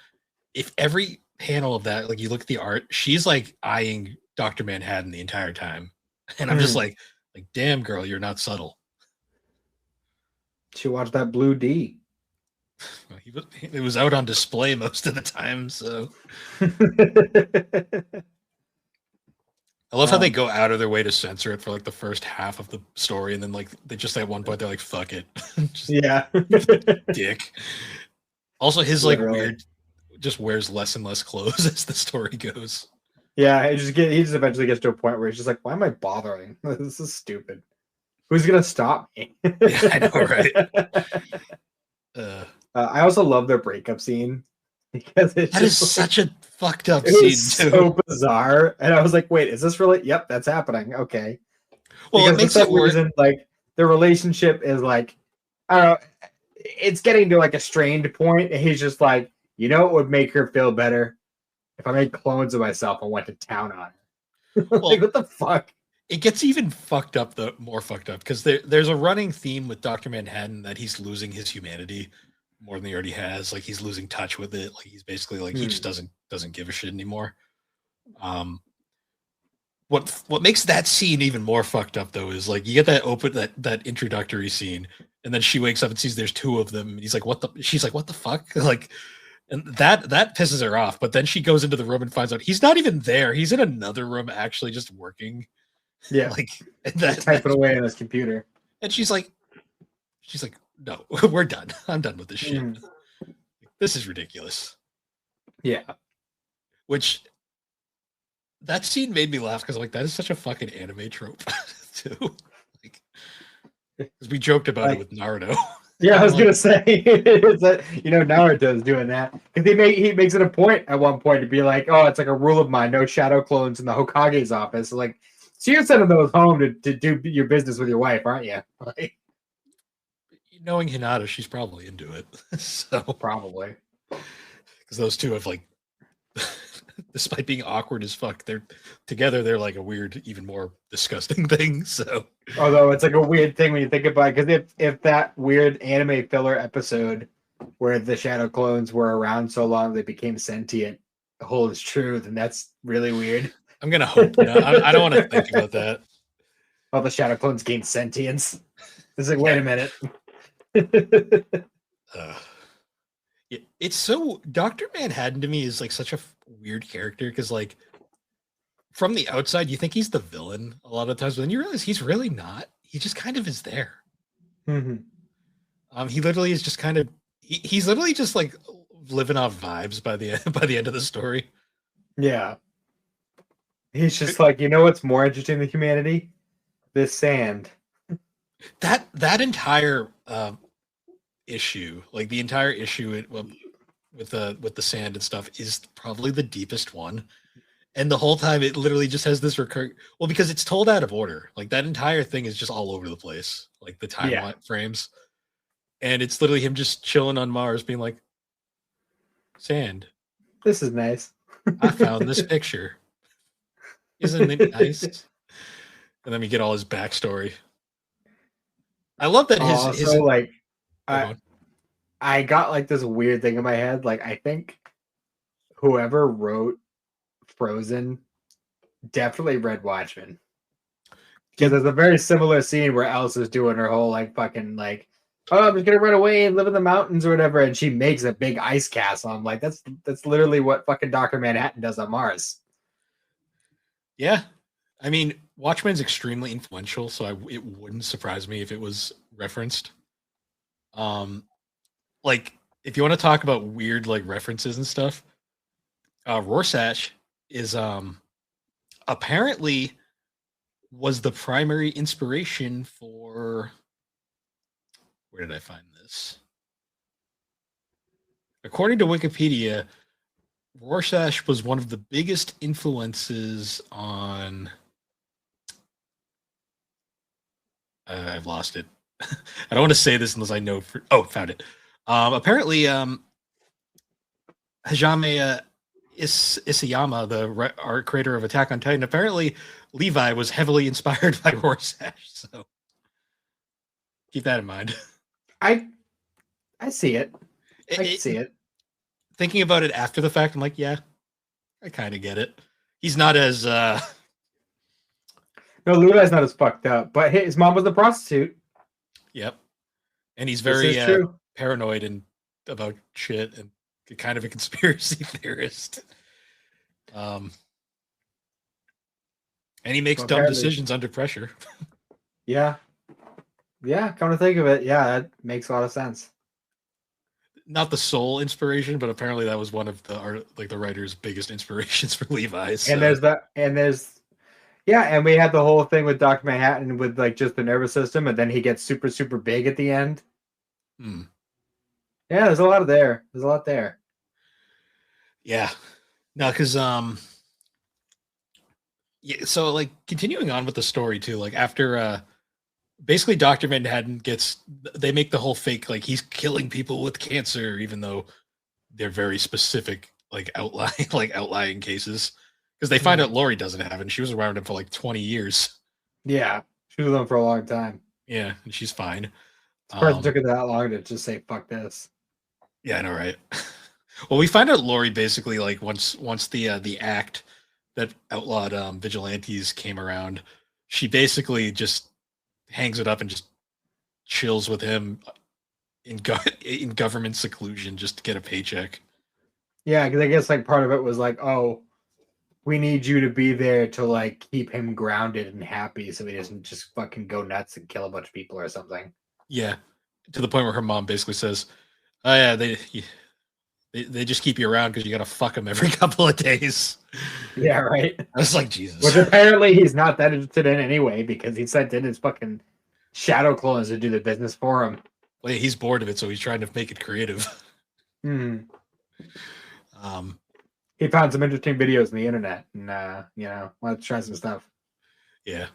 Speaker 1: If every panel of that, like you look at the art, she's like eyeing Dr. Manhattan the entire time. And I'm just like, damn girl, you're not subtle.
Speaker 2: She watched that Blue D.
Speaker 1: It was out on display most of the time, so I love how they go out of their way to censor it for like the first half of the story, and then like they just at one point they're like, "Fuck it," just
Speaker 2: Yeah.
Speaker 1: dick. Also, his like
Speaker 2: Literally.
Speaker 1: weird, just wears less and less clothes as the story goes.
Speaker 2: Yeah, he just eventually gets to a point where he's just like, why am I bothering? This is stupid. Who's gonna stop me?
Speaker 1: Yeah, I know, right?
Speaker 2: I also love their breakup scene because it's
Speaker 1: that is
Speaker 2: just
Speaker 1: such a fucked up
Speaker 2: it
Speaker 1: scene
Speaker 2: was
Speaker 1: too.
Speaker 2: so bizarre, and I was like, wait, is this really? Yep, that's happening. Okay.
Speaker 1: Well,
Speaker 2: Because
Speaker 1: it makes
Speaker 2: for
Speaker 1: it
Speaker 2: some
Speaker 1: work.
Speaker 2: reason, like the relationship is like, I don't know, it's getting to like a strained point, and he's just like, you know, it would make her feel better if I made clones of myself and went to town on her.
Speaker 1: Well,
Speaker 2: like, what the fuck?
Speaker 1: it gets even fucked up, more fucked up, because there's a running theme with Dr. Manhattan that he's losing his humanity more than he already has. Like he's losing touch with it. Like he's basically like he just doesn't give a shit anymore. What makes that scene even more fucked up though is like you get that introductory scene, and then she wakes up and sees there's two of them, and he's like, "What the?" She's like, "What the fuck?" Like, and that pisses her off. But then she goes into the room and finds out he's not even there. He's in another room actually, just working.
Speaker 2: Yeah,
Speaker 1: like
Speaker 2: typing away on his computer.
Speaker 1: And she's like, "No, we're done. I'm done with this shit. This is ridiculous."
Speaker 2: Yeah,
Speaker 1: which. That scene made me laugh because like that is such a fucking anime trope too. Like, we joked about it with Naruto.
Speaker 2: Yeah, I was gonna say, that, Naruto's doing that because he makes it a point at one point to be like, oh, it's like a rule of mine, no shadow clones in the Hokage's office. Like, so you're sending those home to do your business with your wife, aren't you? Like,
Speaker 1: knowing Hinata, she's probably into it. So
Speaker 2: probably
Speaker 1: because those two have like. Despite being awkward as fuck, they're together. They're like a weird, even more disgusting thing. So,
Speaker 2: although it's like a weird thing when you think about it, because if that weird anime filler episode where the shadow clones were around so long they became sentient holds true, then that's really weird.
Speaker 1: I'm gonna hope. No, I don't want to think about that.
Speaker 2: All the shadow clones gain sentience. It's like, wait a minute.
Speaker 1: It's so Dr. Manhattan to me is like such a weird character because like from the outside you think he's the villain a lot of times, but then you realize he's really not. He just kind of is there. He literally is just kind of he's literally just like living off vibes by the end of the story.
Speaker 2: Yeah, he's just like, you know what's more interesting than humanity? This sand.
Speaker 1: That entire issue, like the entire issue with the sand and stuff, is probably the deepest one. And the whole time it literally just has this well, because it's told out of order. Like that entire thing is just all over the place, like the time frames. And it's literally him just chilling on Mars being like, sand.
Speaker 2: This is nice.
Speaker 1: I found this picture. Isn't it nice? And then we get all his backstory. I love that his
Speaker 2: like I got like this weird thing in my head. Like I think whoever wrote Frozen definitely read Watchmen. Because there's a very similar scene where Elsa's doing her whole like fucking like, oh, I'm just gonna run away and live in the mountains or whatever, and she makes a big ice castle. I'm like, that's literally what fucking Dr. Manhattan does on Mars.
Speaker 1: Yeah. I mean, Watchmen's extremely influential, so it wouldn't surprise me if it was referenced. Like if you want to talk about weird like references and stuff, Rorschach is apparently was the primary inspiration for. Where did I find this? According to Wikipedia, Rorschach was one of the biggest influences on. I've lost it. I don't want to say this unless I know. Found it. Apparently, Hajime Isayama, the art creator of Attack on Titan, apparently Levi was heavily inspired by Rorschach. So keep that in mind.
Speaker 2: I see it. I see it.
Speaker 1: Thinking about it after the fact, I'm like, yeah, I kind of get it. He's not as. No,
Speaker 2: Levi's not as fucked up, but his mom was a prostitute.
Speaker 1: Yep. And he's very paranoid and about shit and kind of a conspiracy theorist. And he makes
Speaker 2: Well,
Speaker 1: dumb
Speaker 2: apparently-
Speaker 1: decisions under pressure.
Speaker 2: Yeah. Yeah, come to think of it, yeah, that makes a lot of sense.
Speaker 1: Not the sole inspiration, but apparently that was one of the writer's biggest inspirations for Levi's.
Speaker 2: And and we had the whole thing with Dr. Manhattan with like just the nervous system, and then he gets super, super big at the end. Yeah, there's a lot there. There's a lot there.
Speaker 1: Yeah. No, because yeah, so like continuing on with the story too, like after basically Dr. Manhattan they make the whole fake like he's killing people with cancer, even though they're very specific, like outlying cases. Because they find out Lori doesn't have it, and she was around him for like 20 years.
Speaker 2: Yeah. She was with him for a long time.
Speaker 1: Yeah, and she's fine.
Speaker 2: This person took it that long to just say fuck this.
Speaker 1: Yeah, I know, right? Well, we find out Lori basically like once the act that outlawed vigilantes came around, she basically just hangs it up and just chills with him in government seclusion just to get a paycheck.
Speaker 2: Yeah, because I guess like part of it was like, oh, we need you to be there to like keep him grounded and happy so he doesn't just fucking go nuts and kill a bunch of people or something.
Speaker 1: Yeah, to the point where her mom basically says, "Oh yeah, they just keep you around because you got to fuck them every couple of days."
Speaker 2: Yeah, right.
Speaker 1: I was like, Jesus.
Speaker 2: Which apparently he's not that interested in anyway because he sent in his fucking shadow clones to do the business for him.
Speaker 1: Well, yeah, he's bored of it, so he's trying to make it creative.
Speaker 2: He found some interesting videos on the internet, and let's try some stuff.
Speaker 1: Yeah.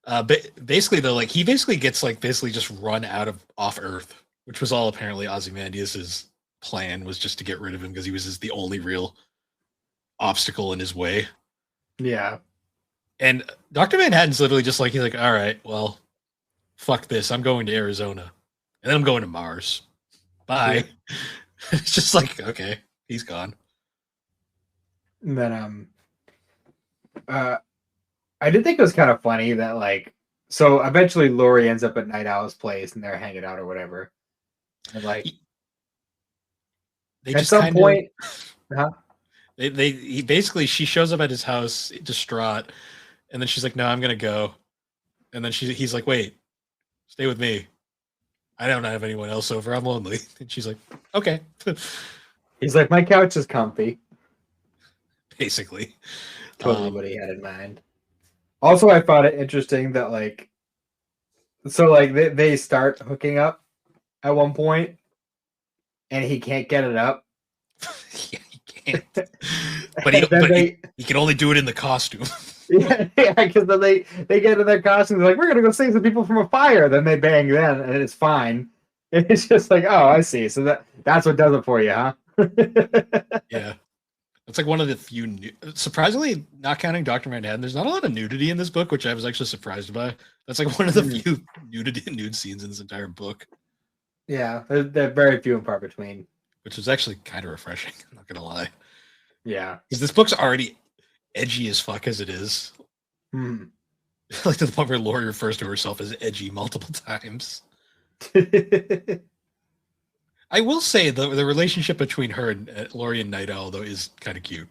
Speaker 1: But basically though, like he basically gets like just run off Earth, which was all apparently Ozymandias's plan, was just to get rid of him because he was the only real obstacle in his way.
Speaker 2: Yeah.
Speaker 1: And Dr. Manhattan's literally just like, he's like, all right, well, fuck this. I'm going to Arizona. And then I'm going to Mars. Bye. Yeah. It's just like, okay, he's gone.
Speaker 2: And then I did think it was kind of funny that like so eventually Lori ends up at Night Owl's place and they're hanging out or whatever. And like
Speaker 1: they
Speaker 2: at
Speaker 1: just
Speaker 2: some point
Speaker 1: she shows up at his house distraught, and then she's like, no, I'm gonna go. And then he's like, wait, stay with me. I don't have anyone else over. I'm lonely. And she's like, okay.
Speaker 2: He's like, my couch is comfy.
Speaker 1: Basically.
Speaker 2: Totally what he had in mind. Also, I found it interesting that like they start hooking up at one point and he can't get it up.
Speaker 1: Yeah, he can't. But he can only do it in the costume.
Speaker 2: Yeah, because then they get in their costumes, like, we're gonna go save some people from a fire. Then they bang then, and it's fine. It's just like, oh, I see. So that's what does it for you, huh?
Speaker 1: Yeah, it's like one of the few. Surprisingly, not counting Dr. Manhattan, there's not a lot of nudity in this book, which I was actually surprised by. That's like one of the few nude scenes in this entire book.
Speaker 2: Yeah, they're very few and far between.
Speaker 1: Which was actually kind of refreshing. I'm not gonna lie.
Speaker 2: Yeah,
Speaker 1: because this book's already edgy as fuck as it is. Like to the point where Lori refers to herself as edgy multiple times. I will say the relationship between her and Lori and Night Owl though is kind of cute.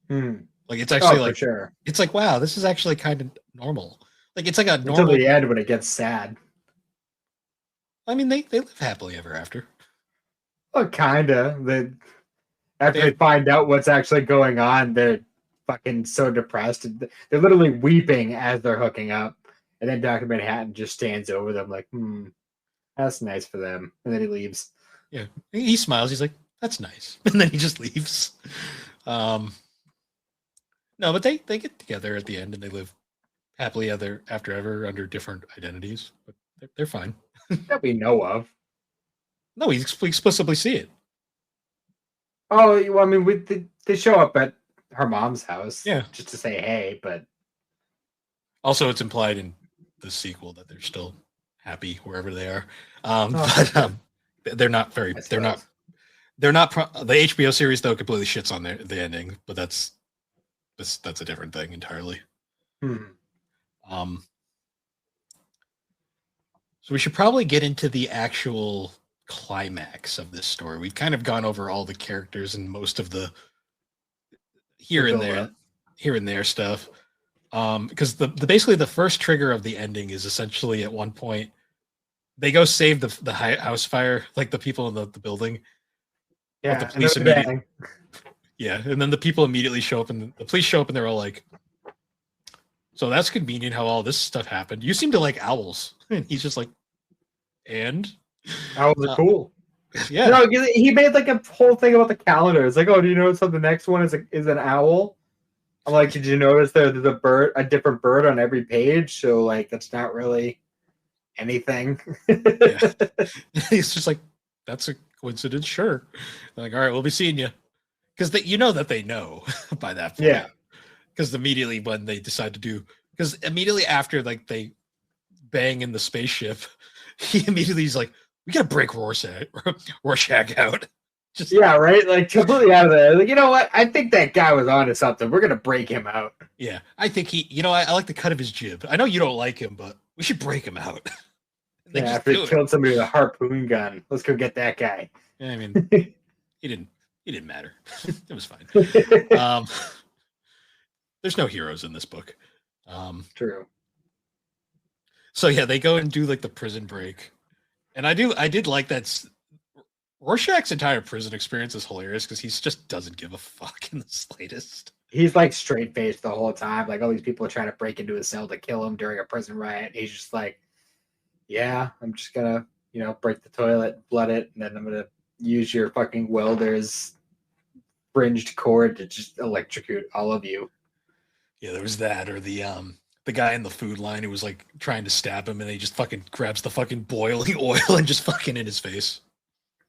Speaker 1: Like it's actually like,
Speaker 2: for sure.
Speaker 1: It's like, wow, this is actually kind of normal. Like it's like a normal.
Speaker 2: Until the end when it gets sad.
Speaker 1: I mean, they live happily ever after.
Speaker 2: Well, kinda. After they find out what's actually going on, they're fucking so depressed. They're literally weeping as they're hooking up. And then Dr. Manhattan just stands over them like, that's nice for them. And then he leaves.
Speaker 1: Yeah. He smiles. He's like, that's nice. And then he just leaves. No, but they get together at the end and they live happily after ever under different identities. But they're fine.
Speaker 2: That we know of.
Speaker 1: No, we explicitly see it.
Speaker 2: Oh, well, I mean, they show up at her mom's house, just to say hey, but
Speaker 1: also it's implied in the sequel that they're still happy wherever they are. They're not very. They're not. The HBO series though completely shits on the ending, but that's a different thing entirely. So we should probably get into the actual climax of this story. We've kind of gone over all the characters and most of the here
Speaker 2: The
Speaker 1: and
Speaker 2: build-up.
Speaker 1: there stuff. Because the basically the first trigger of the ending is essentially at one point they go save the house fire, like the people in the building. But the
Speaker 2: Yeah, and
Speaker 1: police
Speaker 2: then
Speaker 1: immediately, yeah, and then the people immediately show up, and the police show up, and they're all like, "So that's convenient how all this stuff happened. You seem to like owls," and he's just like, "And
Speaker 2: owls are cool.
Speaker 1: yeah,
Speaker 2: No, he made like a whole thing about the calendar. It's like, oh, do you notice that the next one is an owl? I'm like, did you notice there's a different bird on every page? So like, that's not really anything.
Speaker 1: yeah." He's just like, "That's a coincidence, sure." They're like, "All right, we'll be seeing you," because you know that they know by that point.
Speaker 2: Yeah.
Speaker 1: Because immediately when they decide to do, because immediately after like they bang in the spaceship, he immediately is like, "We gotta break Rorschach out." Just
Speaker 2: Yeah, right. Like completely out of there. Like, you know what? I think that guy was onto something. We're gonna break him out.
Speaker 1: yeah, I think I like the cut of his jib. I know you don't like him, but we should break him out. They
Speaker 2: Yeah,
Speaker 1: just
Speaker 2: after
Speaker 1: do
Speaker 2: he
Speaker 1: it.
Speaker 2: killed somebody with a harpoon gun. Let's go get that guy.
Speaker 1: Yeah, I mean, he didn't matter. It was fine. There's no heroes in this book.
Speaker 2: True.
Speaker 1: So yeah, they go and do like the prison break, and I did like that. Rorschach's entire prison experience is hilarious because he just doesn't give a fuck in the slightest.
Speaker 2: He's like straight faced the whole time. Like all these people are trying to break into his cell to kill him during a prison riot. And he's just like, yeah, I'm just gonna, break the toilet, blood it, and then I'm gonna use your fucking welder's fringed cord to just electrocute all of you.
Speaker 1: Yeah, there was that, or the guy in the food line who was like trying to stab him, and he just fucking grabs the fucking boiling oil and just fucking in his face.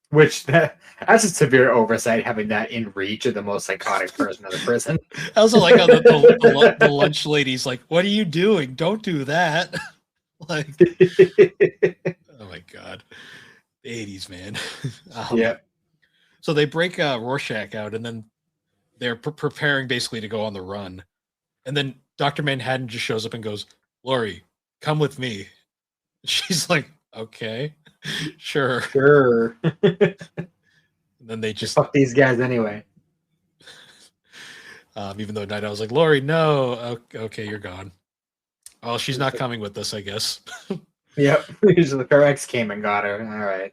Speaker 2: Which that's a severe oversight having that in reach of the most psychotic person in the prison.
Speaker 1: I also like how the lunch lady's like, "What are you doing? Don't do that." Like, oh my god, the 80s, man.
Speaker 2: Yeah.
Speaker 1: So they break Rorschach out, and then they're preparing basically to go on the run, and then Dr. Manhattan just shows up and goes, "Lori, come with me." She's like, "Okay, sure."
Speaker 2: Sure.
Speaker 1: And then they just
Speaker 2: fuck these guys anyway.
Speaker 1: Even though Night Owl's like, "Lori, no, okay, you're gone." Oh, she's not coming with us, I guess.
Speaker 2: Yep. Her ex came and got her. All right.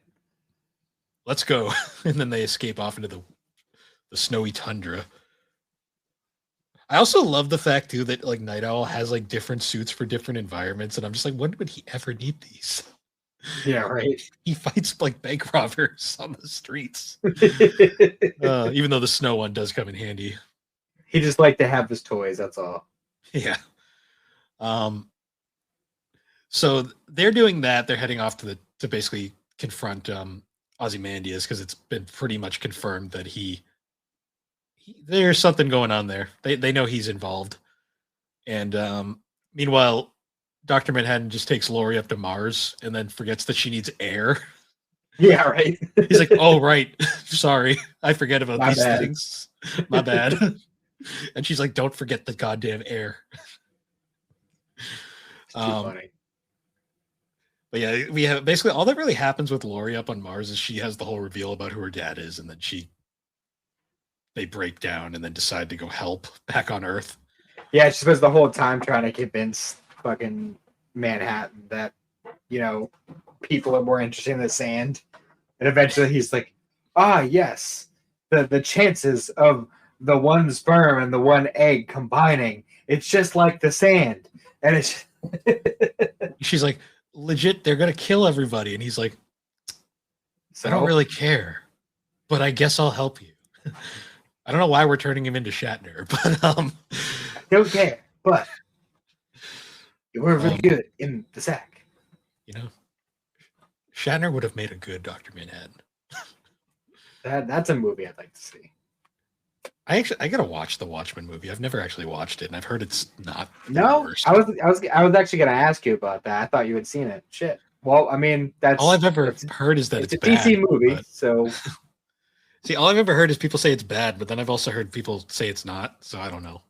Speaker 1: Let's go. And then they escape off into the snowy tundra. I also love the fact too that like Night Owl has like different suits for different environments, and I'm just like, when would he ever need these?
Speaker 2: Yeah, right.
Speaker 1: He fights like bank robbers on the streets. Even though the snow one does come in handy.
Speaker 2: He just liked to have his toys, that's all.
Speaker 1: Yeah. So they're doing that. They're heading off to basically confront Ozymandias because it's been pretty much confirmed that there's something going on there. They know he's involved. And meanwhile, Dr. Manhattan just takes Lori up to Mars and then forgets that she needs air.
Speaker 2: Yeah, right.
Speaker 1: He's like, "Oh, right. Sorry. I forget about
Speaker 2: My
Speaker 1: these
Speaker 2: bad.
Speaker 1: things. My bad." And she's like, "Don't forget the goddamn air."
Speaker 2: It's too funny.
Speaker 1: But yeah, we have basically all that really happens with Lori up on Mars is she has the whole reveal about who her dad is, and then they break down and then decide to go help back on Earth.
Speaker 2: Yeah, she spends the whole time trying to convince fucking Manhattan that, people are more interested in the sand. And eventually he's like, yes, the chances of the one sperm and the one egg combining, it's just like the sand. And it's
Speaker 1: She's like, "Legit, they're gonna kill everybody." And he's like, "I don't really care, but I guess I'll help you." I don't know why we're turning him into Shatner, but
Speaker 2: I don't care, but you were really good in the sack.
Speaker 1: Shatner would have made a good Dr. Manhattan.
Speaker 2: That's a movie I'd like to see.
Speaker 1: I gotta watch the Watchmen movie. I've never actually watched it, and I've heard it's not.
Speaker 2: No, I was actually gonna ask you about that. I thought you had seen it. Shit. Well, I mean, that's
Speaker 1: all I've ever heard is that it's
Speaker 2: a
Speaker 1: bad,
Speaker 2: DC movie.
Speaker 1: but...
Speaker 2: So,
Speaker 1: see, all I've ever heard is people say it's bad, but then I've also heard people say it's not. So I don't know.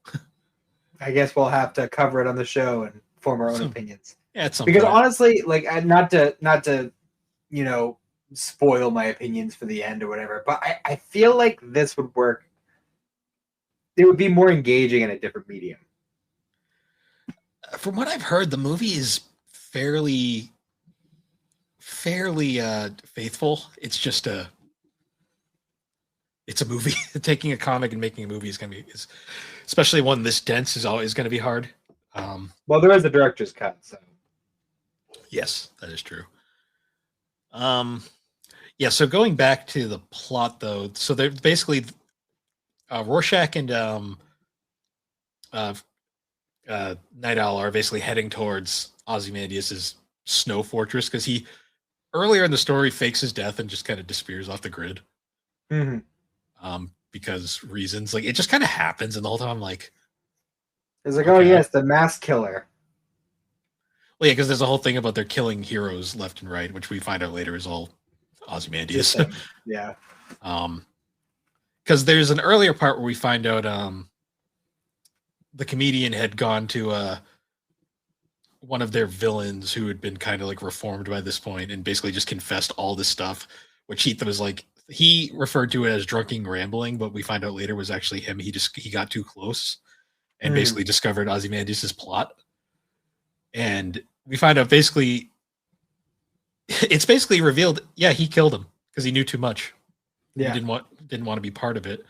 Speaker 2: I guess we'll have to cover it on the show and form our own opinions.
Speaker 1: Yeah, it's
Speaker 2: because honestly, like not to spoil my opinions for the end or whatever. But I feel like this would work. It would be more engaging in a different medium.
Speaker 1: From what I've heard, the movie is fairly faithful. It's just it's a movie. Taking a comic and making a movie is especially one this dense, is always going to be hard.
Speaker 2: Well, there is a director's cut, so
Speaker 1: yes, that is true. Yeah. So going back to the plot, though, so they're basically Rorschach and Night Owl are basically heading towards Ozymandias's snow fortress because he earlier in the story fakes his death and just kind of disappears off the grid. Because reasons, like it just kind of happens, and the whole time I'm like,
Speaker 2: it's like, oh yes, the mass killer.
Speaker 1: Well, yeah, because there's a whole thing about they're killing heroes left and right, which we find out later is all Ozymandias.
Speaker 2: Yeah.
Speaker 1: Because there's an earlier part where we find out the comedian had gone to one of their villains who had been kind of like reformed by this point and basically just confessed all this stuff, which he was like, he referred to it as drunken rambling, but we find out later was actually him. He got too close and basically discovered Ozymandias's plot. And we find out basically, it's basically revealed, yeah, he killed him because he knew too much.
Speaker 2: Yeah.
Speaker 1: He didn't want to be part of it.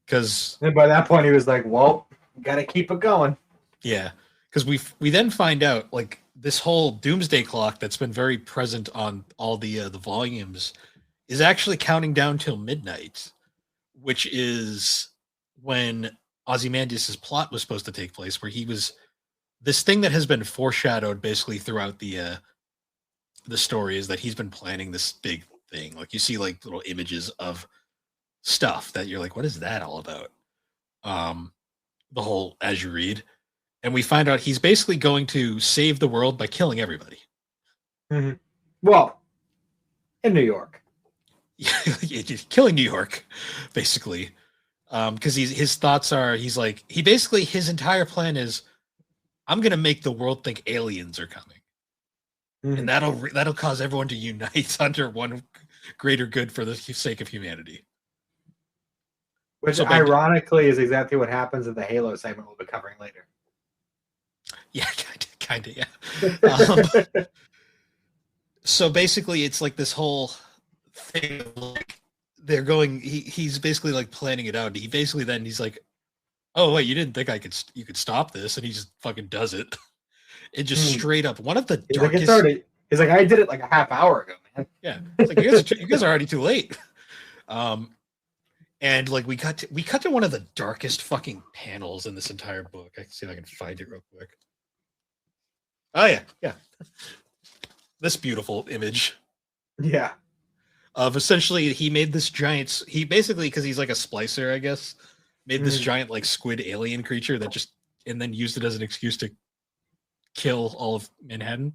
Speaker 1: Because
Speaker 2: by that point he was like, well, gotta keep it going.
Speaker 1: Yeah. Because we then find out like this whole doomsday clock that's been very present on all the volumes is actually counting down till midnight, which is when Ozymandias's plot was supposed to take place, where he was this thing that has been foreshadowed basically throughout the story is that he's been planning this big thing. Like you see like little images of stuff that you're like, what is that all about? The whole as you read. And we find out he's basically going to save the world by killing everybody.
Speaker 2: Well, in New York.
Speaker 1: Killing New York, basically. Because his thoughts are, his entire plan is, I'm gonna make the world think aliens are coming, and that'll cause everyone to unite under one greater good for the sake of humanity.
Speaker 2: Which ironically is exactly what happens in the Halo segment we'll be covering later.
Speaker 1: Yeah, kind of, yeah. So basically, it's like this whole thing of like they're going. He's basically like planning it out. He's like, oh wait, you didn't think you could stop this, and he just fucking does it. It just straight up one of the darkest.
Speaker 2: He's like, I did it like a half hour ago, man.
Speaker 1: Yeah, it's like you guys are already too late. And like we cut to one of the darkest fucking panels in this entire book. I can see if I can find it real quick. Oh yeah. This beautiful image.
Speaker 2: Yeah.
Speaker 1: Of essentially he made this giant. He basically, because he's like a splicer, I guess, made this giant like squid alien creature that just and then used it as an excuse to kill all of Manhattan.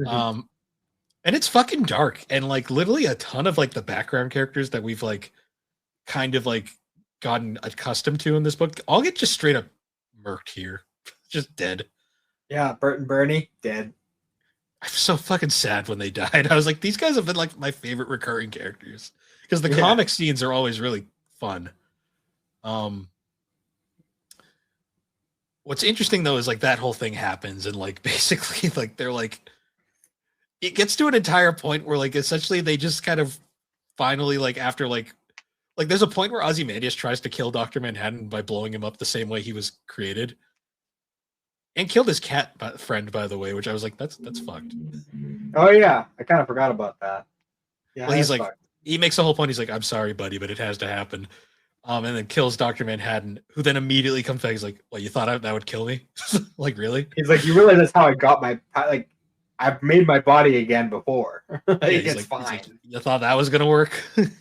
Speaker 1: And it's fucking dark and like literally a ton of like the background characters that we've like kind of like gotten accustomed to in this book all get just straight up murked here, just dead.
Speaker 2: Yeah, Bert and Bernie dead.
Speaker 1: I'm so fucking sad when they died. I was like, these guys have been like my favorite recurring characters because the comic scenes are always really fun. What's interesting though is like that whole thing happens and like basically like they're like it gets to an entire point where like essentially they just kind of finally like after like there's a point where Ozymandias tries to kill Dr. Manhattan by blowing him up the same way he was created. And killed his cat friend, by the way, which I was like, that's fucked.
Speaker 2: Oh yeah, I kind of forgot about that.
Speaker 1: Yeah, well, he's like, fucked. He makes the whole point. He's like, I'm sorry, buddy, but it has to happen. And then kills Dr. Manhattan, who then immediately comes back. He's like, well, you thought that would kill me? Like, really?
Speaker 2: He's like, you realize that's how I got I've made my body again before. It's fine.
Speaker 1: Like, you thought that was gonna work?
Speaker 2: It's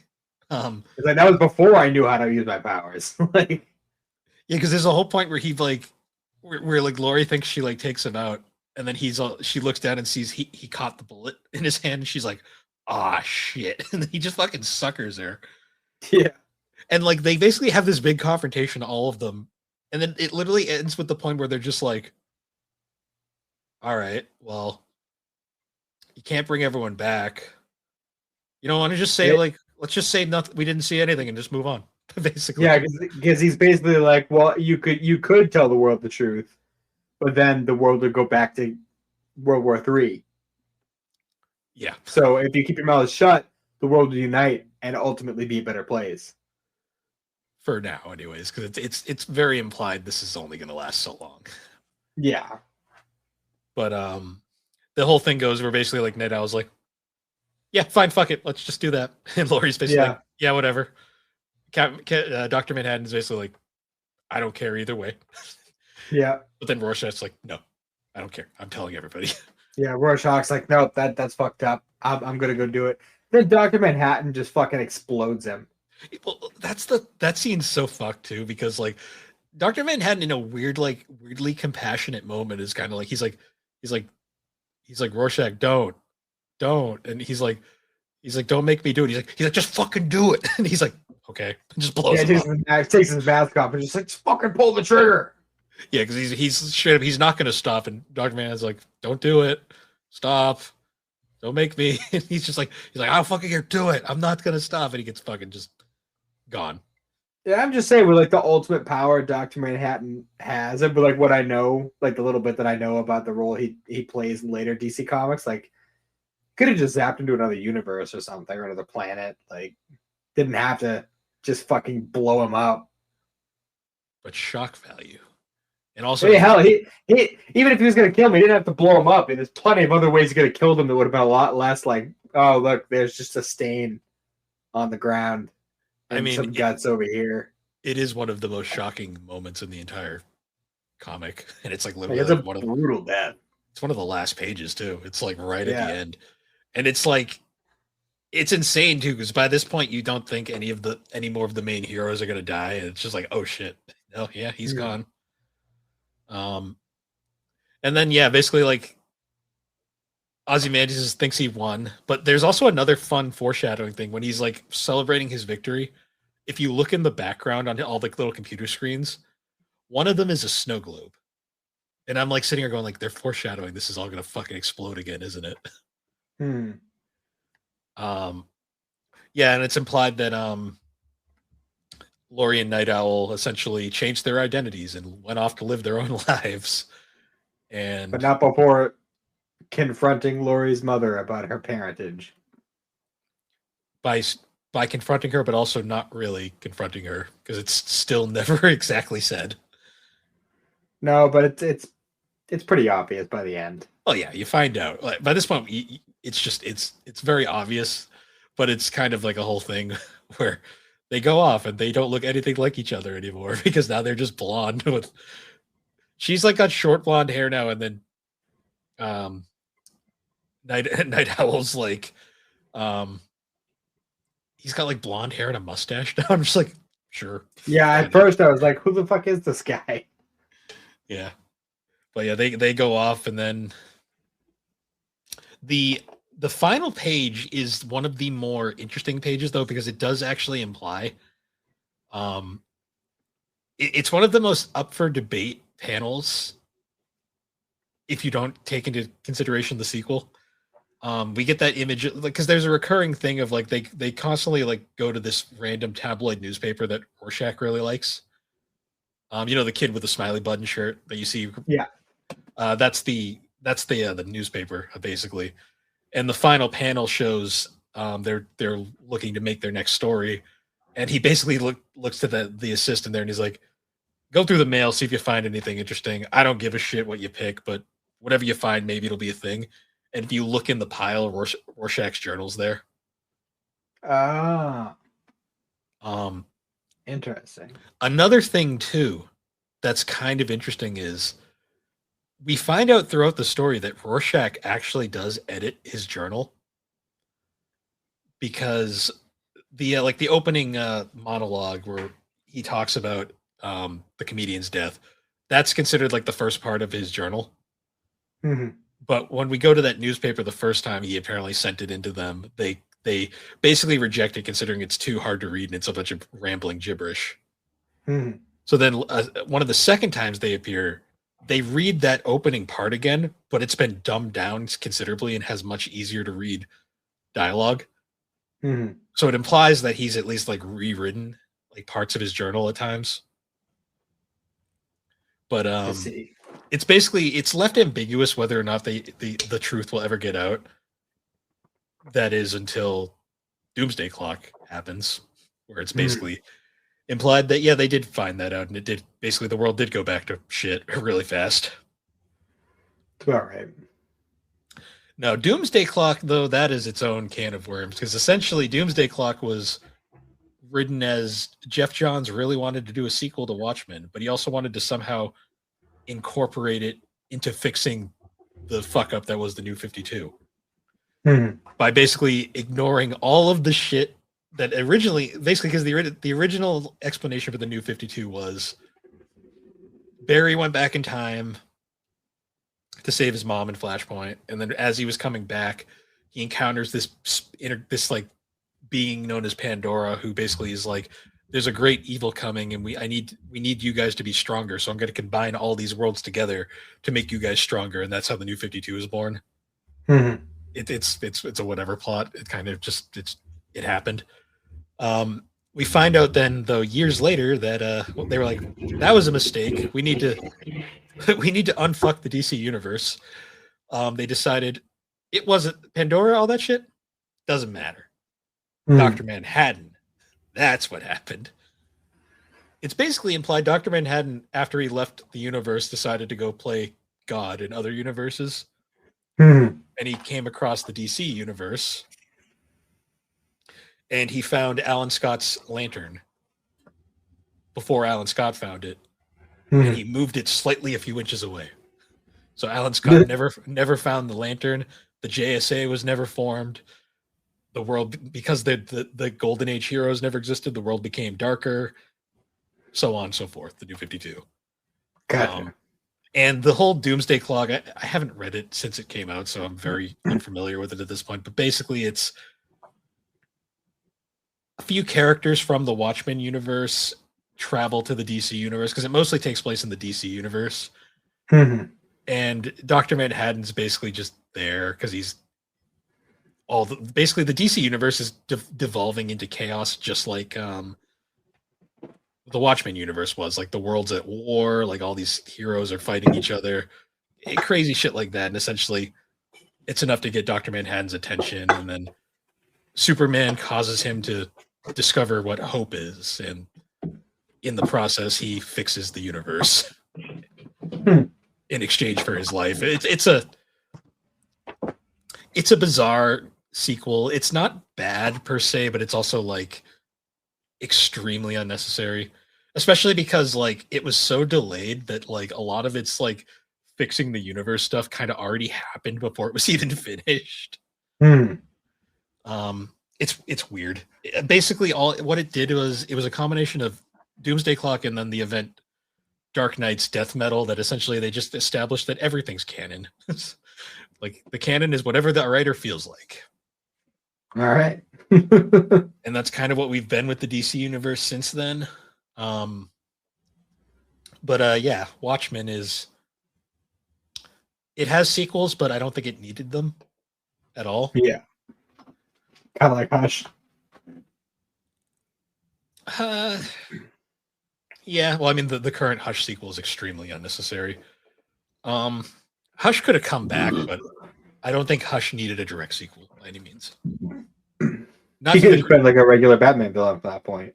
Speaker 2: like that was before I knew how to use my powers. Like,
Speaker 1: yeah, because there's a whole point where he like. Where like Laurie thinks she like takes him out, and then she looks down and sees he caught the bullet in his hand, and she's like, "Ah, shit!" And then he just fucking suckers her.
Speaker 2: Yeah,
Speaker 1: and like they basically have this big confrontation, all of them, and then it literally ends with the point where they're just like, "All right, well, you can't bring everyone back. You don't want to just say
Speaker 2: It-
Speaker 1: like, let's just say nothing. We didn't see anything and just move on. Basically,
Speaker 2: yeah, because he's basically like, well, you could tell the world the truth, but then the world would go back to World War III.
Speaker 1: yeah.
Speaker 2: So if you keep your mouth shut, the world will unite and ultimately be a better place.
Speaker 1: For now, anyways, because it's very implied this is only going to last so long.
Speaker 2: Yeah.
Speaker 1: But the whole thing goes where basically like Ned Owl's like, yeah, fine, fuck it, let's just do that. And Laurie's basically
Speaker 2: Yeah.
Speaker 1: like, yeah, whatever. Dr. Manhattan's basically like, I don't care either way.
Speaker 2: Yeah.
Speaker 1: But then Rorschach's like, no, I don't care. I'm telling everybody.
Speaker 2: Yeah. Rorschach's like, no, that's fucked up. I'm gonna go do it. Then Dr. Manhattan just fucking explodes him.
Speaker 1: Well, that scene's so fucked too, because like Dr. Manhattan in a weirdly compassionate moment is kind of like he's like Rorschach, don't. And he's like, don't make me do it. He's like, just fucking do it. And he's like, okay, and just blows
Speaker 2: Yeah,
Speaker 1: him up.
Speaker 2: takes his mask off and just like, just fucking pull the trigger.
Speaker 1: Yeah, because he's straight up, he's not gonna stop. And Dr. Manhattan's like, don't do it. Stop. Don't make me. And he's like, I'll fucking here, do it. I'm not gonna stop. And he gets fucking just gone.
Speaker 2: Yeah, I'm just saying, with like the ultimate power Dr. Manhattan has, and with like what I know, like the little bit that I know about the role he plays in later DC comics, like could have just zapped into another universe or something, or another planet. Like, didn't have to just fucking blow him up.
Speaker 1: But shock value. And also,
Speaker 2: Hey, hell, he even if he was gonna kill him, he didn't have to blow him up. And there's plenty of other ways he could have killed him that would have been a lot less. Like, oh look, there's just a stain on the ground. And
Speaker 1: I mean,
Speaker 2: some guts over here.
Speaker 1: it is one of the most shocking moments in the entire comic, and it's like
Speaker 2: Like,
Speaker 1: literally
Speaker 2: it's a
Speaker 1: like one of
Speaker 2: brutal death.
Speaker 1: it's one of the last pages too. It's like right at
Speaker 2: Yeah.
Speaker 1: the end, and it's like it's insane too, because by this point you don't think any more of the main heroes are gonna die, and it's just like, oh shit, oh yeah, he's
Speaker 2: Yeah.
Speaker 1: gone. And then yeah, basically like Ozymandias thinks he won, but there's also another fun foreshadowing thing when he's like celebrating his victory. If you look in the background on all the little computer screens, one of them is a snow globe. And I'm like sitting here going like, they're foreshadowing this is all gonna fucking explode again, isn't it?
Speaker 2: Hmm.
Speaker 1: Yeah, and it's implied that Laurie and Night Owl essentially changed their identities and went off to live their own lives. And
Speaker 2: But not before confronting Laurie's mother about her parentage.
Speaker 1: by confronting her, but also not really confronting her, because it's still never exactly said.
Speaker 2: No, but it's pretty obvious by the end.
Speaker 1: Oh yeah, you find out. Like, by this point, it's just it's very obvious, but it's kind of like a whole thing where they go off and they don't look anything like each other anymore because now they're just blonde. With she's like got short blonde hair now, and then Night Owl's like he's got like blonde hair and a mustache now. I'm just like, sure.
Speaker 2: Yeah, at first I was like, who the fuck is this guy?
Speaker 1: Yeah. But yeah, they go off, and then the final page is one of the more interesting pages though, because it does actually imply it's one of the most up for debate panels if you don't take into consideration the sequel. We get that image because there's a recurring thing of like they constantly like go to this random tabloid newspaper that Rorschach really likes. You know, the kid with the smiley button shirt that you see.
Speaker 2: Yeah.
Speaker 1: That's the newspaper basically, and the final panel shows they're looking to make their next story, and he basically looks to the assistant there, and he's like, "Go through the mail, see if you find anything interesting. I don't give a shit what you pick, but whatever you find, maybe it'll be a thing." And if you look in the pile, Rorschach's journal's there.
Speaker 2: Ah,
Speaker 1: Um,
Speaker 2: interesting.
Speaker 1: Another thing too that's kind of interesting is we find out throughout the story that Rorschach actually does edit his journal, because the like the opening monologue where he talks about the comedian's death, that's considered like the first part of his journal.
Speaker 2: Mm-hmm.
Speaker 1: But when we go to that newspaper the first time he apparently sent it into them, they basically reject it, considering it's too hard to read and it's a bunch of rambling gibberish.
Speaker 2: Mm-hmm.
Speaker 1: So then one of the second times they appear, they read that opening part again, but it's been dumbed down considerably and has much easier to read dialogue.
Speaker 2: Mhm.
Speaker 1: So it implies that he's at least like rewritten like parts of his journal at times. But
Speaker 2: I see.
Speaker 1: it's basically it's left ambiguous whether or not the truth will ever get out. That is until Doomsday Clock happens, where it's
Speaker 2: Mhm.
Speaker 1: basically implied that yeah, they did find that out, and it did basically the world did go back to shit really fast.
Speaker 2: It's about right.
Speaker 1: Now, Doomsday Clock, though, that is its own can of worms because essentially Doomsday Clock was written as Jeff Johns really wanted to do a sequel to Watchmen, but he also wanted to somehow incorporate it into fixing the fuck up that was the New 52
Speaker 2: Mhm.
Speaker 1: by basically ignoring all of the shit that originally, basically, because the original explanation for the New 52 was Barry went back in time to save his mom in Flashpoint, and then as he was coming back, he encounters this like being known as Pandora, who basically is like, "There's a great evil coming, and we need you guys to be stronger. So I'm going to combine all these worlds together to make you guys stronger." And that's how the New 52 is born.
Speaker 2: Mhm.
Speaker 1: It's a whatever plot. It kind of just it happened. We find out then though years later that they were like, that was a mistake. We need to we need to unfuck the DC universe. They decided it wasn't Pandora. All that shit doesn't matter.
Speaker 2: Mhm.
Speaker 1: Dr. Manhattan. That's what happened. It's basically implied Dr. Manhattan, after he left the universe, decided to go play God in other universes.
Speaker 2: Mhm.
Speaker 1: And he came across the DC universe and he found Alan Scott's lantern before Alan Scott found it. And he
Speaker 2: Mhm.
Speaker 1: moved it slightly a few inches away. So Alan Scott never found the lantern. The JSA was never formed. The world, because the Golden Age heroes never existed, the world became darker, so on and so forth. The New 52.
Speaker 2: Gotcha.
Speaker 1: And the whole Doomsday Clock, I haven't read it since it came out, so I'm very unfamiliar with it at this point. But basically, it's a few characters from the Watchmen universe travel to the DC universe because it mostly takes place in the DC universe.
Speaker 2: Mhm.
Speaker 1: And Dr. Manhattan's basically just there because he's basically the DC universe is devolving into chaos, just like the Watchmen universe was. Like the world's at war, like all these heroes are fighting each other, crazy shit like that. And essentially, it's enough to get Dr. Manhattan's attention, and then Superman causes him to discover what hope is, and in the process, he fixes the universe
Speaker 2: Hmm.
Speaker 1: in exchange for his life. It's a bizarre sequel. It's not bad per se, but it's also like extremely unnecessary, especially because like it was so delayed that like a lot of it's like fixing the universe stuff kind of already happened before it was even finished.
Speaker 2: Hmm.
Speaker 1: It's weird. Basically, all what it did was it was a combination of Doomsday Clock and then the event Dark Knight's Death Metal that essentially they just established that everything's canon. Like the canon is whatever the writer feels like.
Speaker 2: All right.
Speaker 1: And that's kind of what we've been with the DC universe since then. Um, but yeah, Watchmen is it has sequels, but I don't think it needed them at all.
Speaker 2: Yeah. Kind of like Hush.
Speaker 1: Uh, yeah, well, I mean the current Hush sequel is extremely unnecessary. Um, Hush could have come back, but I don't think Hush needed a direct sequel by any means. Not
Speaker 2: He
Speaker 1: for
Speaker 2: could have
Speaker 1: the
Speaker 2: been like a regular Batman villain at that point.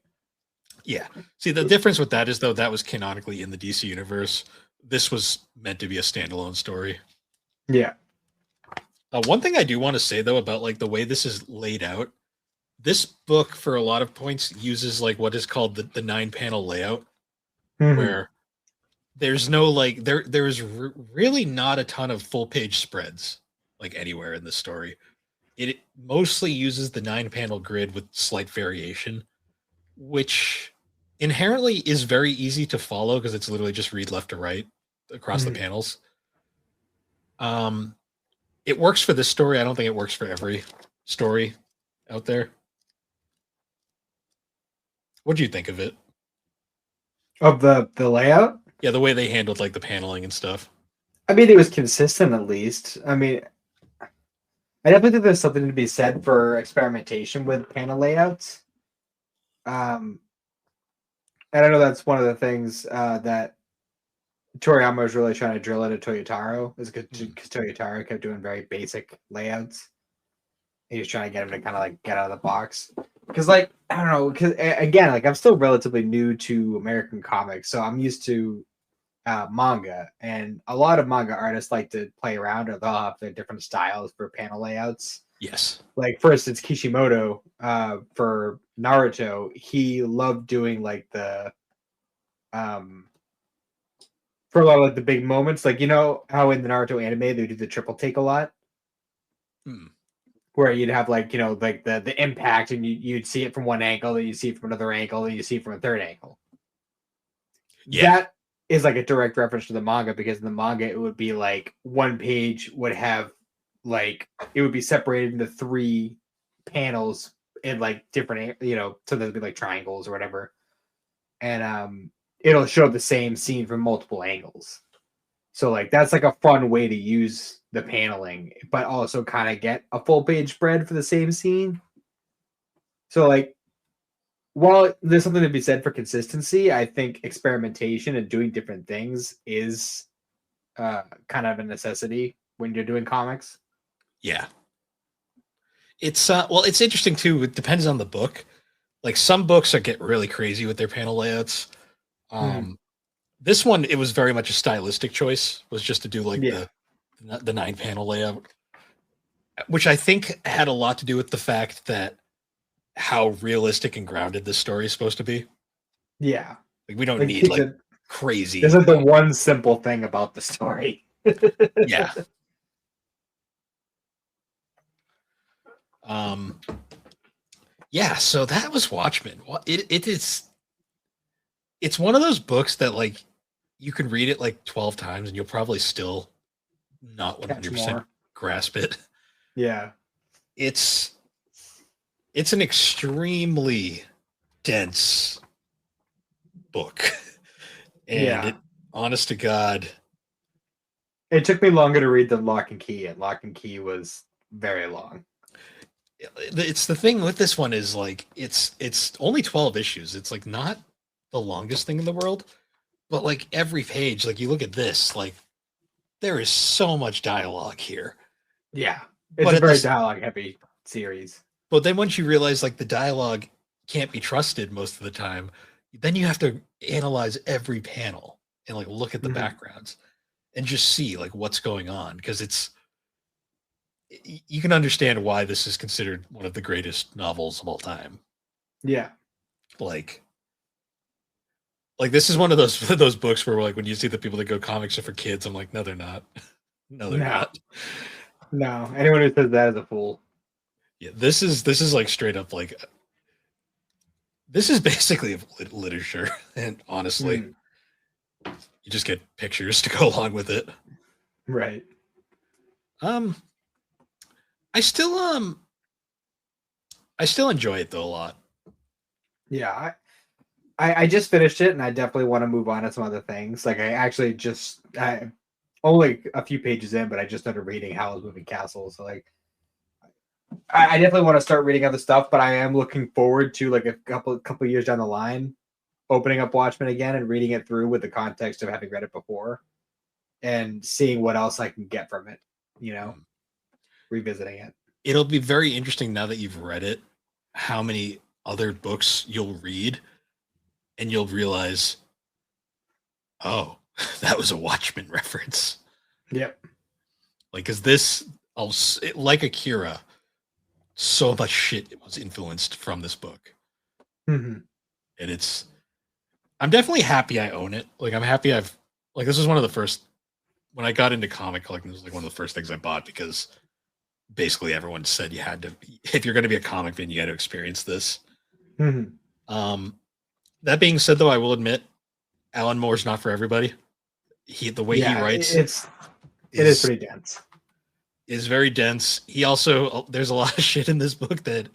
Speaker 1: yeah. See, the difference with that is though that was canonically in the DC universe. This was meant to be a standalone story.
Speaker 2: Yeah.
Speaker 1: One thing I do want to say though about like the way this is laid out, this book for a lot of points uses like what is called the 9 panel layout,
Speaker 2: Mhm.
Speaker 1: where there's no like there's really not a ton of full page spreads like anywhere in this story. It mostly uses the 9 panel grid with slight variation, which inherently is very easy to follow because it's literally just read left to right across the
Speaker 2: Mhm.
Speaker 1: panels. Um, it works for this story. I don't think it works for every story out there. What do you think of it?
Speaker 2: Of the layout.
Speaker 1: Yeah, the way they handled like the paneling and stuff.
Speaker 2: I mean, it was consistent at least. I mean, I definitely think there's something to be said for experimentation with panel layouts. And I know that's one of the things that Toriyama was really trying to drill into Toyotaro, is because Toyotaro kept doing very basic layouts. He was trying to get him to kind of like get out of the box. Because like, I don't know, because again, like I'm still relatively new to American comics, so I'm used to manga, and a lot of manga artists like to play around, or they'll have their different styles for panel layouts.
Speaker 1: Yes.
Speaker 2: Like for instance, Kishimoto for Naruto, he loved doing like the for a lot of like the big moments, like you know how in the Naruto anime they do the triple take a lot, where you'd have like you know like the impact, and you'd see it from one angle, then you see it from another angle, then you see it from a third angle.
Speaker 1: Yeah.
Speaker 2: That is like a direct reference to the manga, because in the manga it would be like one page would have like it would be separated into 3 panels in like different, you know, so there'd be like triangles or whatever, and it'll show the same scene from multiple angles. So like that's like a fun way to use the paneling, but also kind of get a full page spread for the same scene. So like while there's something to be said for consistency, I think experimentation and doing different things is kind of a necessity when you're doing comics.
Speaker 1: Yeah. It's well, it's interesting too. It depends on the book. Like some books get really crazy with their panel layouts. This one, it was very much a stylistic choice. Was just to do like
Speaker 2: Yeah.
Speaker 1: the 9 panel layout, which I think had a lot to do with the fact that how realistic and grounded this story is supposed to be.
Speaker 2: Yeah.
Speaker 1: Like we don't
Speaker 2: Like,
Speaker 1: need like crazy.
Speaker 2: This is the one simple thing about the story.
Speaker 1: Yeah. Yeah, so that was Watchmen. It's one of those books that like you can read it like 12 times and you'll probably still not 100% grasp it.
Speaker 2: Yeah.
Speaker 1: It's an extremely dense book. And it, honest to God,
Speaker 2: it took me longer to read than Lock and Key, and Lock and Key was very long.
Speaker 1: It's the thing with this one is like it's only 12 issues. It's like not the longest thing in the world, but like every page, like you look at this, like there is so much dialogue here.
Speaker 2: Yeah, it's a very dialogue heavy series.
Speaker 1: But then once you realize like the dialogue can't be trusted most of the time, then you have to analyze every panel and like look at the backgrounds and just see like what's going on, because you can understand why this is considered one of the greatest novels of all time.
Speaker 2: Yeah.
Speaker 1: Like this is one of those books where like when you see the people that go comics are for kids, I'm like, no, they're not. No, they're not.
Speaker 2: No, anyone who says that is a fool.
Speaker 1: Yeah, this is like straight up like this is basically literature, and honestly, you just get pictures to go along with it.
Speaker 2: Right.
Speaker 1: I still enjoy it though a lot.
Speaker 2: Yeah, I just finished it, and I definitely want to move on to some other things. Like I actually I only a few pages in, but I just started reading Howl's Moving Castle. So like I definitely want to start reading other stuff, but I am looking forward to like a couple years down the line opening up Watchmen again and reading it through with the context of having read it before and seeing what else I can get from it, you know, revisiting it.
Speaker 1: It'll be very interesting now that you've read it, how many other books you'll read and you'll realize, oh, that was a Watchmen reference.
Speaker 2: Yep.
Speaker 1: Like, cause this, like Akira, so much shit was influenced from this book. And I'm definitely happy I own it. Like, I'm happy this was one of the first, when I got into comic collecting, this was like one of the first things I bought, because basically everyone said you had to, if you're going to be a comic fan, you got to experience this. That being said, though, I will admit, Alan Moore's not for everybody. The way he writes,
Speaker 2: it is pretty dense.
Speaker 1: Is very dense. He also, there's a lot of shit in this book that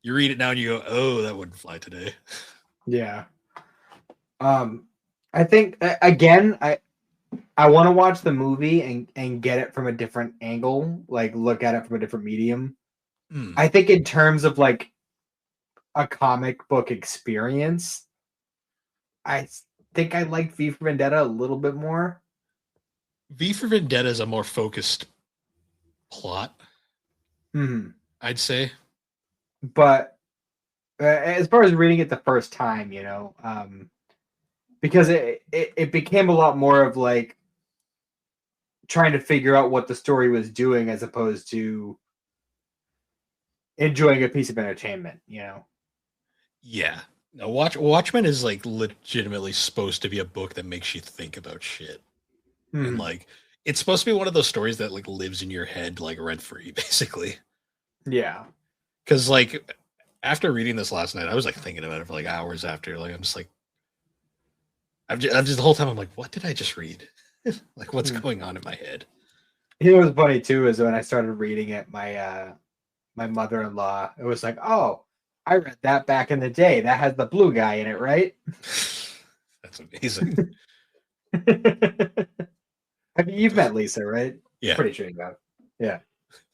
Speaker 1: you read it now and you go, oh, that wouldn't fly today. Yeah.
Speaker 2: I think again, I I want to watch the movie and get it from a different angle, like look at it from a different medium. I think in terms of like a comic book experience, I think I like V for Vendetta a little bit more.
Speaker 1: V for Vendetta is a more focused plot, I'd say.
Speaker 2: But as far as reading it the first time, because it became a lot more of like trying to figure out what the story was doing as opposed to enjoying a piece of entertainment,
Speaker 1: Yeah. No, Watchmen is like legitimately supposed to be a book that makes you think about shit. And like it's supposed to be one of those stories that like lives in your head like rent free, basically.
Speaker 2: Yeah.
Speaker 1: Cause like after reading this last night, I was like thinking about it for like hours after. Like I'm just like I'm just the whole time I'm like, what did I just read? Like what's going on in my head?
Speaker 2: You know what's funny too is when I started reading it, my mother-in-law, it was like, oh, I read that back in the day. That has the blue guy in it, right?
Speaker 1: That's amazing.
Speaker 2: You've met Lisa, right?
Speaker 1: Yeah.
Speaker 2: Pretty sure you have. Yeah.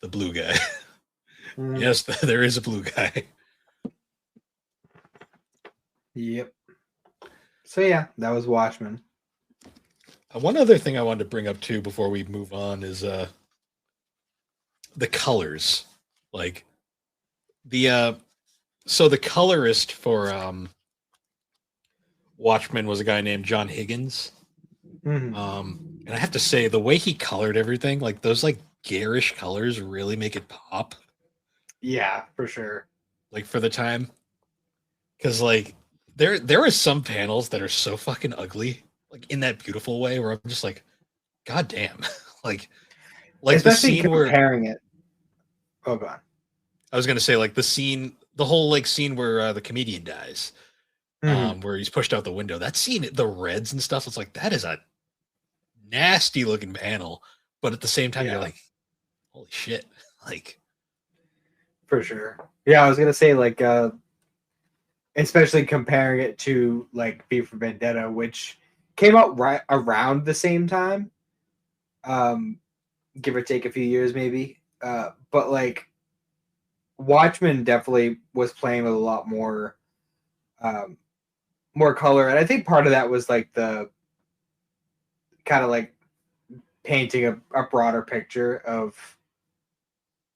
Speaker 1: The blue guy. Yes, there is a blue guy.
Speaker 2: Yep. So yeah, that was Watchmen.
Speaker 1: One other thing I wanted to bring up too before we move on is the colors. Like the so the colorist for Watchmen was a guy named John Higgins. And I have to say the way he colored everything, like those like garish colors really make it pop.
Speaker 2: Yeah, for sure.
Speaker 1: Like for the time. Cause like there are some panels that are so fucking ugly, like in that beautiful way where I'm just like, God damn. like
Speaker 2: Especially
Speaker 1: the scene
Speaker 2: comparing it. Oh god.
Speaker 1: I was gonna say like the whole like scene where the comedian dies. Where he's pushed out the window. That scene, the reds and stuff, it's like that is a nasty looking panel. But at the same time, you're like, holy shit. Like
Speaker 2: for sure. Yeah, I was gonna say like especially comparing it to like V for Vendetta, which came out right around the same time. Give or take a few years maybe. But like Watchmen definitely was playing with a lot more more color, and I think part of that was like the kind of like painting a broader picture of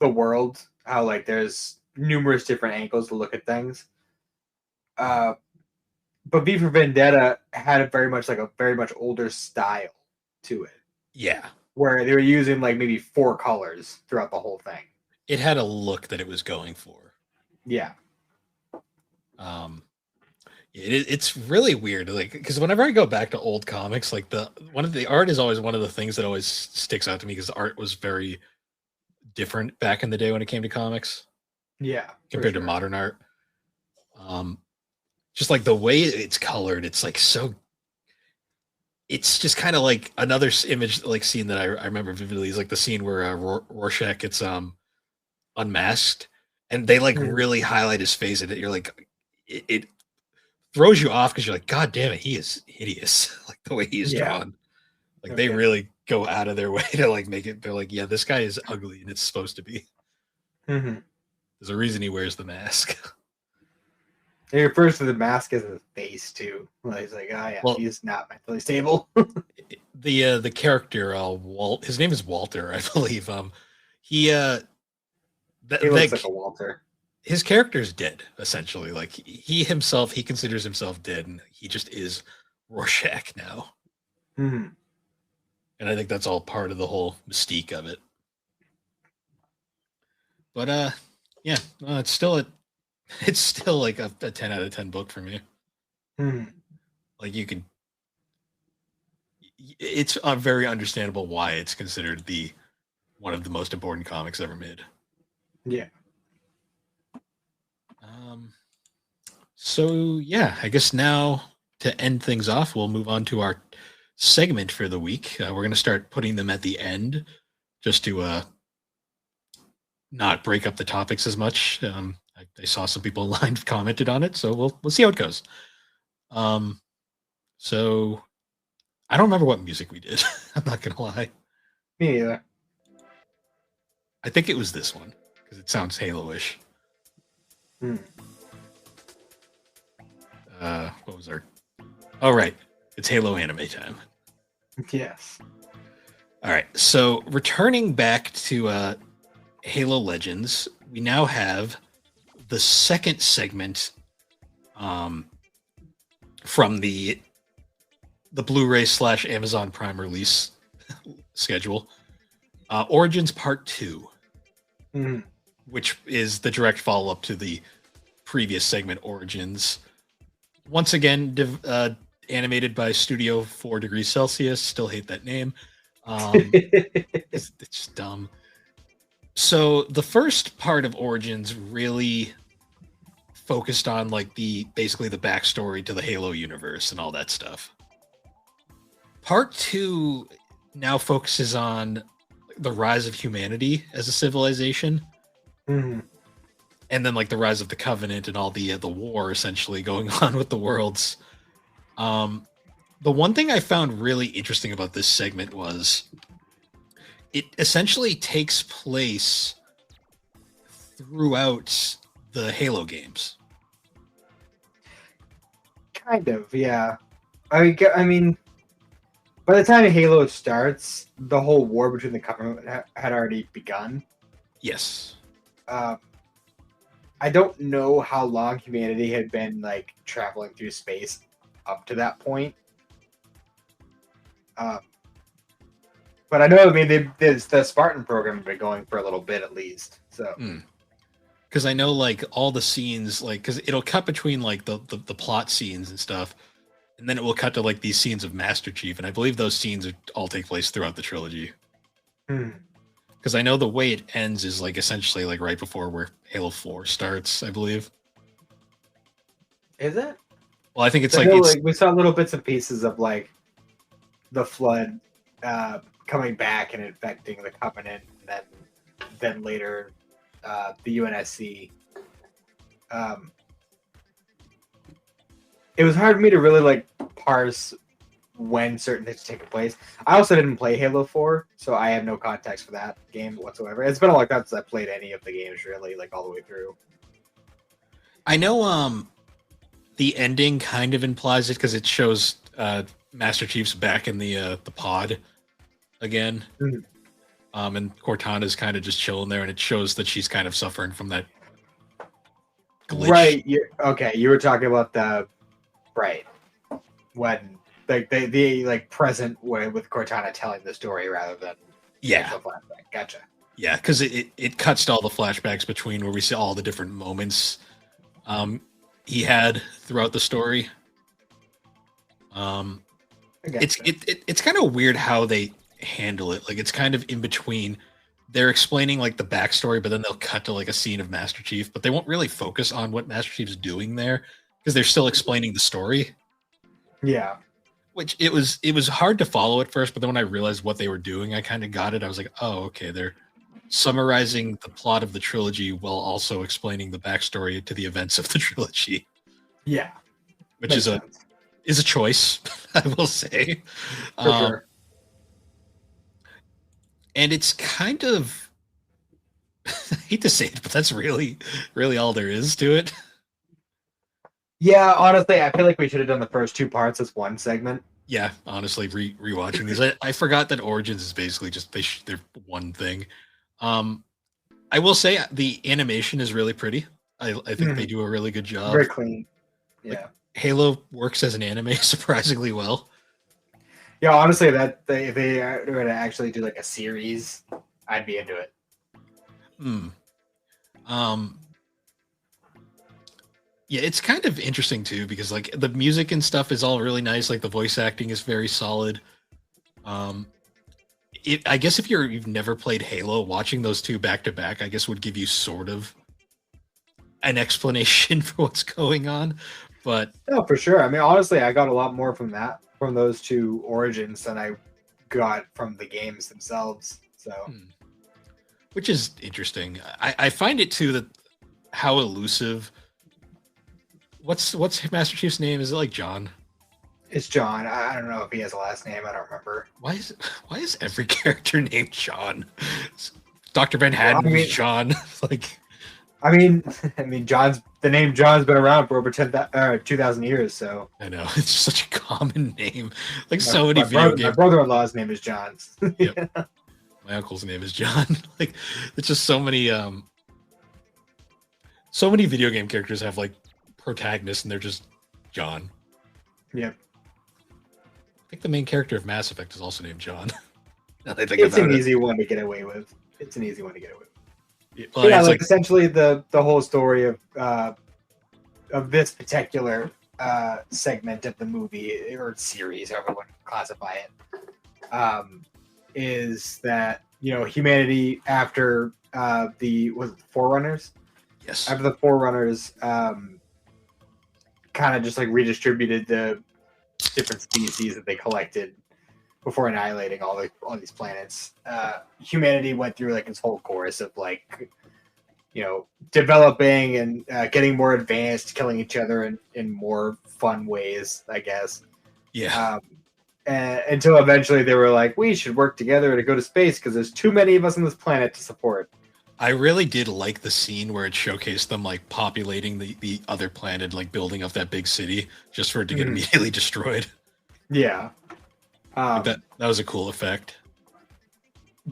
Speaker 2: the world, how like there's numerous different angles to look at things. But V for Vendetta had a very much older style to it.
Speaker 1: Yeah.
Speaker 2: Where they were using like maybe 4 colors throughout the whole thing.
Speaker 1: It had a look that it was going for.
Speaker 2: Yeah.
Speaker 1: It's really weird, like because whenever I go back to old comics, like the art is always one of the things that always sticks out to me because the art was very different back in the day when it came to comics.
Speaker 2: Yeah,
Speaker 1: compared to modern art. Just like the way it's colored, it's like so. It's just kind of like another image, like scene that I remember vividly is like the scene where Rorschach gets unmasked, and they like really highlight his face, and you're like, it throws you off because you're like, God damn it, he is hideous. Like the way he is drawn. Like they really go out of their way to like make it. They're like, yeah, this guy is ugly, and it's supposed to be. There's a reason he wears the mask.
Speaker 2: He refers to the mask as a face too. Like, he's like, oh yeah, well, he's not mentally stable.
Speaker 1: The character, his name is Walter, I believe. He looks
Speaker 2: like a Walter.
Speaker 1: His character's dead, essentially. Like he considers himself dead, and he just is Rorschach now. And I think that's all part of the whole mystique of it. But yeah, it's still like a 10 out of 10 book for me. Like it's very understandable why it's considered one of the most important comics ever made.
Speaker 2: Yeah.
Speaker 1: So yeah, I guess now to end things off, we'll move on to our segment for the week. We're going to start putting them at the end just to not break up the topics as much. I saw some people online commented on it, so we'll see how it goes. So I don't remember what music we did. I'm not gonna lie.
Speaker 2: Me neither.
Speaker 1: I think it was this one because it sounds Halo-ish.
Speaker 2: Hmm.
Speaker 1: What was our? Oh right, it's Halo anime time.
Speaker 2: Yes.
Speaker 1: All right, so returning back to Halo Legends, we now have the second segment from the Blu-ray / Amazon Prime release schedule, Origins Part 2,
Speaker 2: Hmm.
Speaker 1: which is the direct follow-up to the previous segment, Origins. Once again, animated by Studio 4 Degrees Celsius. Still hate that name. It's just dumb. So the first part of Origins really focused on like basically the backstory to the Halo universe and all that stuff. Part 2 now focuses on the rise of humanity as a civilization,
Speaker 2: Hmm.
Speaker 1: and then like the rise of the Covenant and all the war essentially going on with the worlds. The one thing I found really interesting about this segment was it essentially takes place throughout the Halo games.
Speaker 2: Kind of, yeah. I mean, by the time Halo starts, the whole war between the Covenant had already begun.
Speaker 1: Yes.
Speaker 2: I don't know how long humanity had been like traveling through space up to that point. But I know, I mean, the Spartan program had been going for a little bit at least. So,
Speaker 1: because I know like all the scenes, like because it'll cut between like the plot scenes and stuff, and then it will cut to like these scenes of Master Chief, and I believe those scenes all take place throughout the trilogy. Because I know the way it ends is like essentially like right before where Halo 4 starts, I believe.
Speaker 2: Is it?
Speaker 1: Well, I think it's
Speaker 2: I
Speaker 1: like
Speaker 2: know,
Speaker 1: it's
Speaker 2: like we saw little bits and pieces of like the flood coming back and infecting the Covenant, and then later the UNSC. It was hard for me to really like parse when certain things are taking place. I also didn't play Halo 4, so I have no context for that game whatsoever. It's been a long time since I played any of the games really, like all the way through.
Speaker 1: I know the ending kind of implies it because it shows Master Chief's back in the pod again.
Speaker 2: Mhm.
Speaker 1: And Cortana's kind of just chilling there, and it shows that she's kind of suffering from that glitch.
Speaker 2: Right. Okay, you were talking about the right when like the like present way with Cortana telling the story rather than
Speaker 1: Yeah.
Speaker 2: the flashback. Gotcha.
Speaker 1: Yeah, because it cuts to all the flashbacks between where we see all the different moments he had throughout the story. It's kind of weird how they handle it. Like it's kind of in between. They're explaining like the backstory, but then they'll cut to like a scene of Master Chief, but they won't really focus on what Master Chief's doing there because they're still explaining the story.
Speaker 2: Yeah.
Speaker 1: Which it was hard to follow at first, but then when I realized what they were doing, I kind of got it. I was like, oh, okay, they're summarizing the plot of the trilogy while also explaining the backstory to the events of the trilogy.
Speaker 2: Yeah.
Speaker 1: Which is a choice, I will say.
Speaker 2: For sure.
Speaker 1: And it's kind of I hate to say it, but that's really all there is to it.
Speaker 2: Yeah, honestly, I feel like we should have done the first two parts as one segment.
Speaker 1: Yeah, honestly, rewatching these, I forgot that Origins is basically just they're one thing. I will say the animation is really pretty. I think they do a really good job.
Speaker 2: Very clean. Yeah.
Speaker 1: Like, Halo works as an anime surprisingly well.
Speaker 2: Yeah, honestly, that if they were to actually do like a series, I'd be into it.
Speaker 1: Yeah, it's kind of interesting too because like the music and stuff is all really nice. Like the voice acting is very solid. I guess if you've never played Halo, watching those two back to back, I guess would give you sort of an explanation for what's going on. But
Speaker 2: no, for sure. I mean, honestly, I got a lot more from those two Origins than I got from the games themselves. So,
Speaker 1: which is interesting. I find it too that how elusive. What's Master Chief's name? Is it like John?
Speaker 2: It's John. I don't know if he has a last name. I don't remember.
Speaker 1: Why is every character named John? Dr.
Speaker 2: Well,
Speaker 1: Manhattan was John. Like,
Speaker 2: I mean, the name John's been around for over 2,000 years. So
Speaker 1: I know it's such a common name. Like so many
Speaker 2: my brother-in-law's name is John.
Speaker 1: Yep. My uncle's name is John. Like, it's just so many video game characters have like protagonists and they're just John.
Speaker 2: Yep.
Speaker 1: I think the main character of Mass Effect is also named John.
Speaker 2: It's an easy one to get away with.
Speaker 1: Well,
Speaker 2: yeah, like essentially the whole story of this particular segment of the movie or series, however you want to classify it, is that humanity after the Forerunners.
Speaker 1: Yes.
Speaker 2: After the Forerunners, kind of just like redistributed the different species that they collected before annihilating all these planets. Humanity went through like this whole course of like, developing and getting more advanced, killing each other in more fun ways, I guess.
Speaker 1: Yeah.
Speaker 2: Until eventually they were like, we should work together to go to space because there's too many of us on this planet to support.
Speaker 1: I really did like the scene where it showcased them like populating the other planet, like building up that big city just for it to get immediately destroyed.
Speaker 2: Yeah.
Speaker 1: That was a cool effect.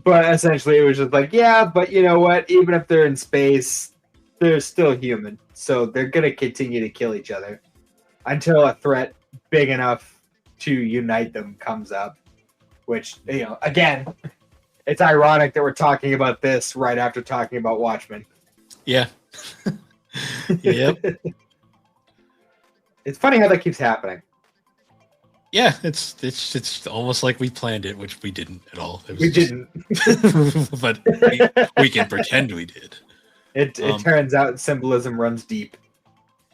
Speaker 2: But essentially it was just like, yeah, but you know what? Even if they're in space, they're still human. So they're going to continue to kill each other until a threat big enough to unite them comes up. Which, again, it's ironic that we're talking about this right after talking about Watchmen.
Speaker 1: Yeah. Yep.
Speaker 2: It's funny how that keeps happening.
Speaker 1: Yeah, it's almost like we planned it, which we didn't at all.
Speaker 2: We didn't.
Speaker 1: But we can pretend we did.
Speaker 2: It turns out symbolism runs deep.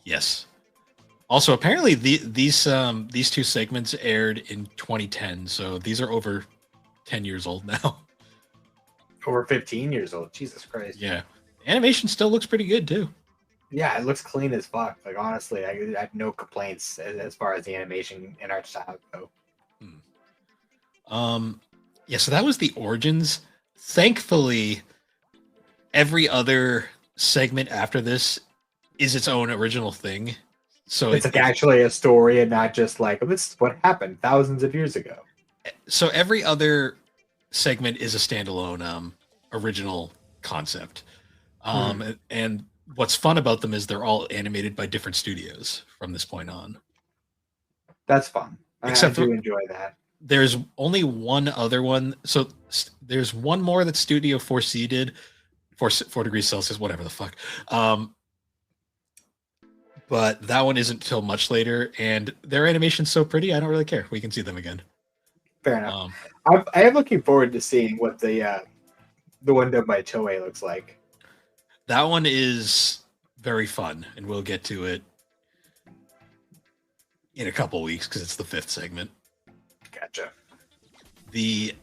Speaker 1: Yes. Also, apparently these two segments aired in 2010, so these are over 10 years old now.
Speaker 2: Over 15 years old. Jesus Christ.
Speaker 1: Yeah. Animation still looks pretty good too.
Speaker 2: Yeah, it looks clean as fuck. Like, honestly, I have no complaints as far as the animation and art style go.
Speaker 1: Yeah, so that was the origins. Thankfully, every other segment after this is its own original thing. So
Speaker 2: it's like actually a story and not just like, this is what happened thousands of years ago.
Speaker 1: So every other segment is a standalone original concept. And what's fun about them is they're all animated by different studios from this point on.
Speaker 2: That's fun.
Speaker 1: Except
Speaker 2: I do enjoy that.
Speaker 1: There's only one other one. So there's one more that Studio 4C did, 4 degrees Celsius, whatever the fuck. But that one isn't till much later, and their animation's so pretty, I don't really care. We can see them again.
Speaker 2: Fair enough. I am looking forward to seeing what the one done by Toei looks like.
Speaker 1: That one is very fun, and we'll get to it in a couple weeks because it's the 5th segment.
Speaker 2: Gotcha.
Speaker 1: The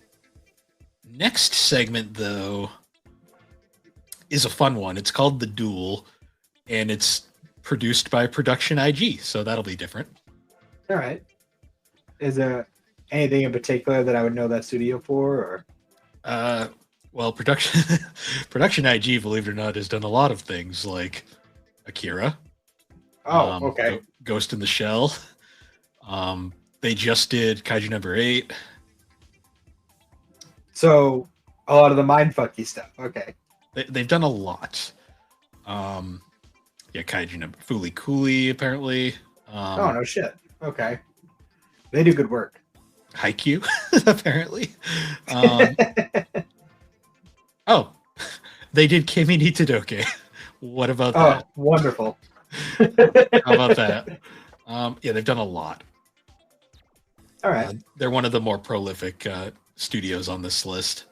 Speaker 1: next segment, though, is a fun one. It's called The Duel, and it's produced by Production IG, so that'll be different.
Speaker 2: All right. Is there anything in particular that I would know that studio for? Or
Speaker 1: well, Production IG, believe it or not, has done a lot of things like Akira.
Speaker 2: Oh, okay.
Speaker 1: Ghost in the Shell. They just did Kaiju number 8.
Speaker 2: So a lot of the mindfucky stuff. Okay.
Speaker 1: They've done a lot. Yeah, Kaiju number Fooly Cooly, apparently.
Speaker 2: Oh, no shit. Okay. They do good work.
Speaker 1: Haikyuu, apparently. Oh, they did Kimi ni Todoke. What about that?
Speaker 2: Oh, wonderful.
Speaker 1: How about that? Yeah, they've done a lot.
Speaker 2: All right.
Speaker 1: They're one of the more prolific studios on this list.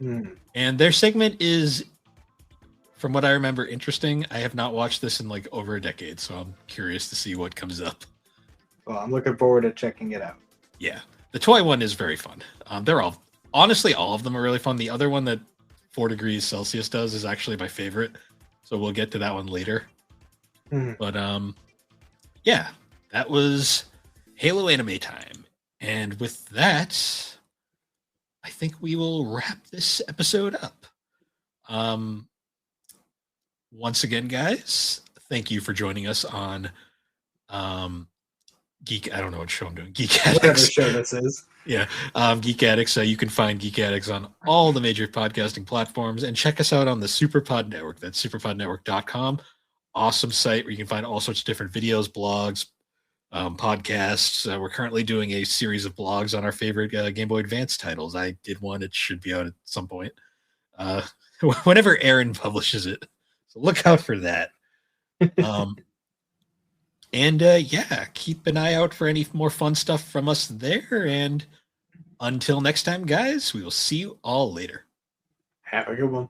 Speaker 2: And
Speaker 1: their segment is, from what I remember, interesting. I have not watched this in like over a decade, so I'm curious to see what comes up.
Speaker 2: Well, I'm looking forward to checking it out.
Speaker 1: Yeah. The toy one is very fun. They're honestly, all of them are really fun. The other one that 4 degrees Celsius does is actually my favorite. So we'll get to that one later. But yeah, that was Halo Anime Time. And with that, I think we will wrap this episode up. Once again, guys, thank you for joining us on Geek. I don't know what show I'm doing. Geek Addicts.
Speaker 2: Whatever show this is.
Speaker 1: Yeah, Geek Addicts. You can find Geek Addicts on all the major podcasting platforms, and check us out on the Superpod Network. That's superpodnetwork.com. Awesome site where you can find all sorts of different videos, blogs, podcasts. We're currently doing a series of blogs on our favorite Game Boy Advance titles. I did one. It should be out at some point. Whenever Aaron publishes it. So look out for that. Yeah, keep an eye out for any more fun stuff from us there. And until next time, guys, we will see you all later.
Speaker 2: Have a good one.